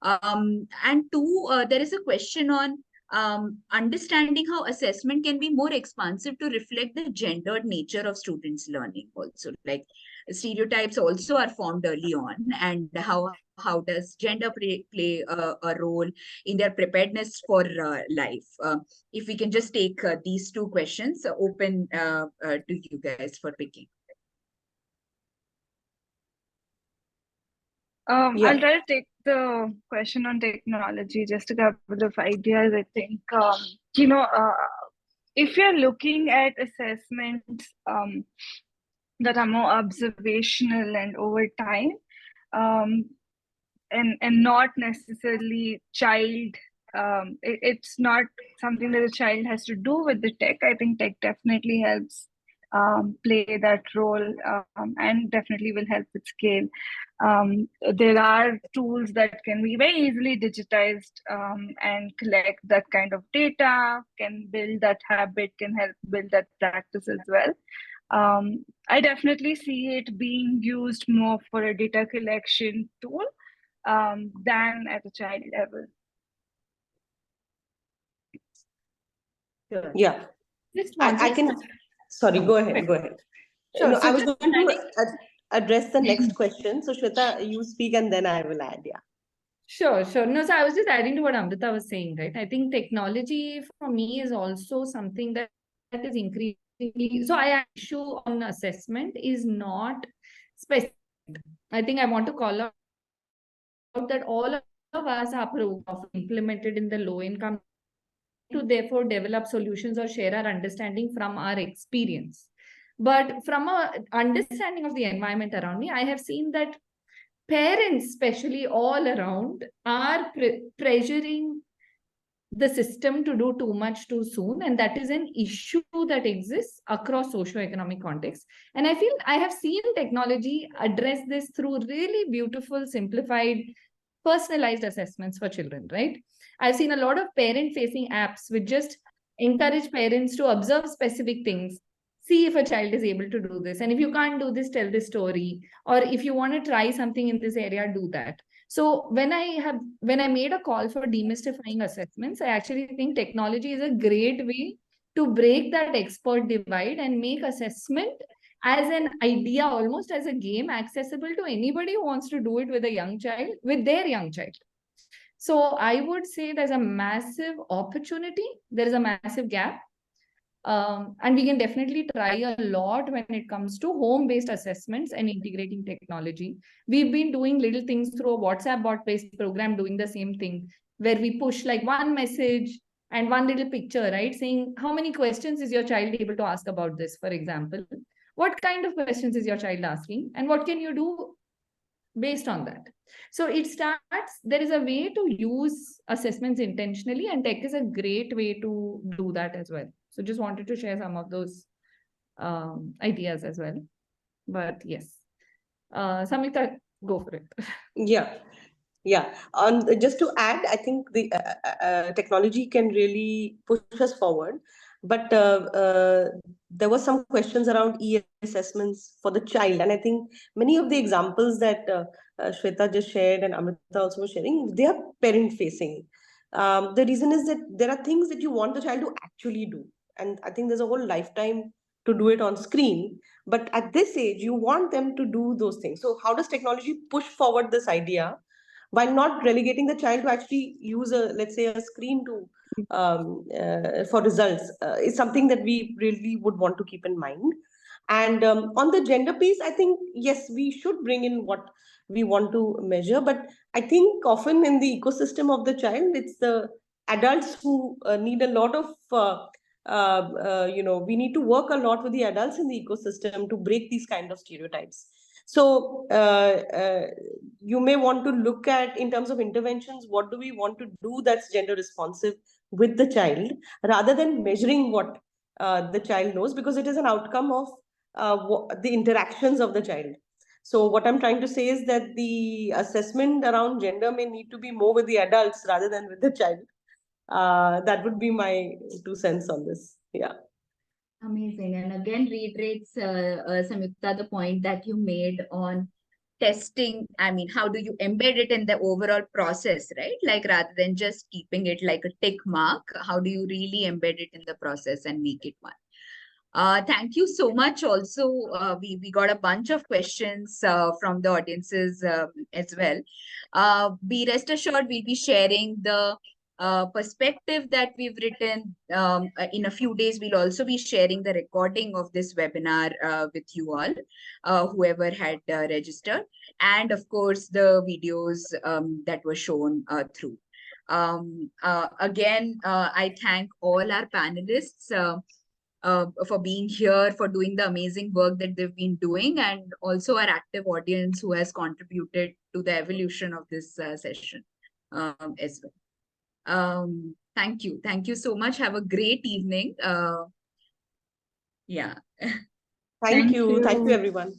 And two, there is a question on understanding how assessment can be more expansive to reflect the gendered nature of students' learning also. Like stereotypes also are formed early on, and how does gender play a role in their preparedness for life? If we can just take these two questions open to you guys for picking. I'll try to take the question on technology, just a couple of ideas. I think, if you're looking at assessments that are more observational and over time, and not necessarily it's not something that a child has to do with the tech. I think tech definitely helps play that role, and definitely will help with scale. There are tools that can be very easily digitized and collect that kind of data, can build that habit, can help build that practice as well. I definitely see it being used more for a data collection tool than at a child level. Sure. Yeah. I can. Sorry, go ahead. Go ahead. Sure. No, I was going to address the next question. So, Swetha, you speak and then I will add. Yeah. Sure. No, so I was just adding to what Amrita was saying, right? I think technology for me is also something that is increasingly. So, I issue on assessment is not specific. I think I want to call out that all of us are implemented in the low income to therefore develop solutions or share our understanding from our experience. But from a understanding of the environment around me, I have seen that parents, especially all around, are pressuring the system to do too much too soon. And that is an issue that exists across socioeconomic contexts. And I feel I have seen technology address this through really beautiful, simplified, personalized assessments for children, right? I've seen a lot of parent-facing apps which just encourage parents to observe specific things, see if a child is able to do this. And if you can't do this, tell this story. Or if you want to try something in this area, do that. So when I made a call for demystifying assessments, I actually think technology is a great way to break that expert divide and make assessment as an idea, almost as a game, accessible to anybody who wants to do it with a young child, with their young child. So I would say there's a massive opportunity. There is a massive gap. And we can definitely try a lot when it comes to home-based assessments and integrating technology. We've been doing little things through a WhatsApp bot-based program, doing the same thing, where we push like one message and one little picture, right? Saying, how many questions is your child able to ask about this, for example? What kind of questions is your child asking? And what can you do based on that. So it starts, there is a way to use assessments intentionally, and tech is a great way to do that as well. So just wanted to share some of those ideas as well. But yes, Samyukta, go for it. Yeah. Yeah. Just to add, I think the technology can really push us forward. But there were some questions around e-assessments for the child. And I think many of the examples that Swetha just shared and Amrutha also was sharing, they are parent facing. The reason is that there are things that you want the child to actually do. And I think there's a whole lifetime to do it on screen. But at this age, you want them to do those things. So how does technology push forward this idea while not relegating the child to actually use a, let's say, a screen to for results, is something that we really would want to keep in mind. And on the gender piece, I think yes, we should bring in what we want to measure, but I think often in the ecosystem of the child, it's the adults who need a lot of we need to work a lot with the adults in the ecosystem to break these kind of stereotypes. So you may want to look at, in terms of interventions, what do we want to do that's gender responsive with the child, rather than measuring what the child knows, because it is an outcome of the interactions of the child. So what I'm trying to say is that the assessment around gender may need to be more with the adults rather than with the child. That would be my 2 cents on this. Yeah. Amazing. And again, reiterates, Samyukta, the point that you made on testing. I mean, how do you embed it in the overall process, right? Like, rather than just keeping it like a tick mark, how do you really embed it in the process and make it one? Thank you so much. Also, we got a bunch of questions from the audiences as well. Be rest assured, we'll be sharing the perspective that we've written. In a few days, we'll also be sharing the recording of this webinar with you all, whoever had registered, and of course, the videos that were shown through. Again, I thank all our panelists for being here, for doing the amazing work that they've been doing, and also our active audience who has contributed to the evolution of this session as well. Thank you. Thank you so much. Have a great evening. Yeah. Thank you. Thank you, everyone.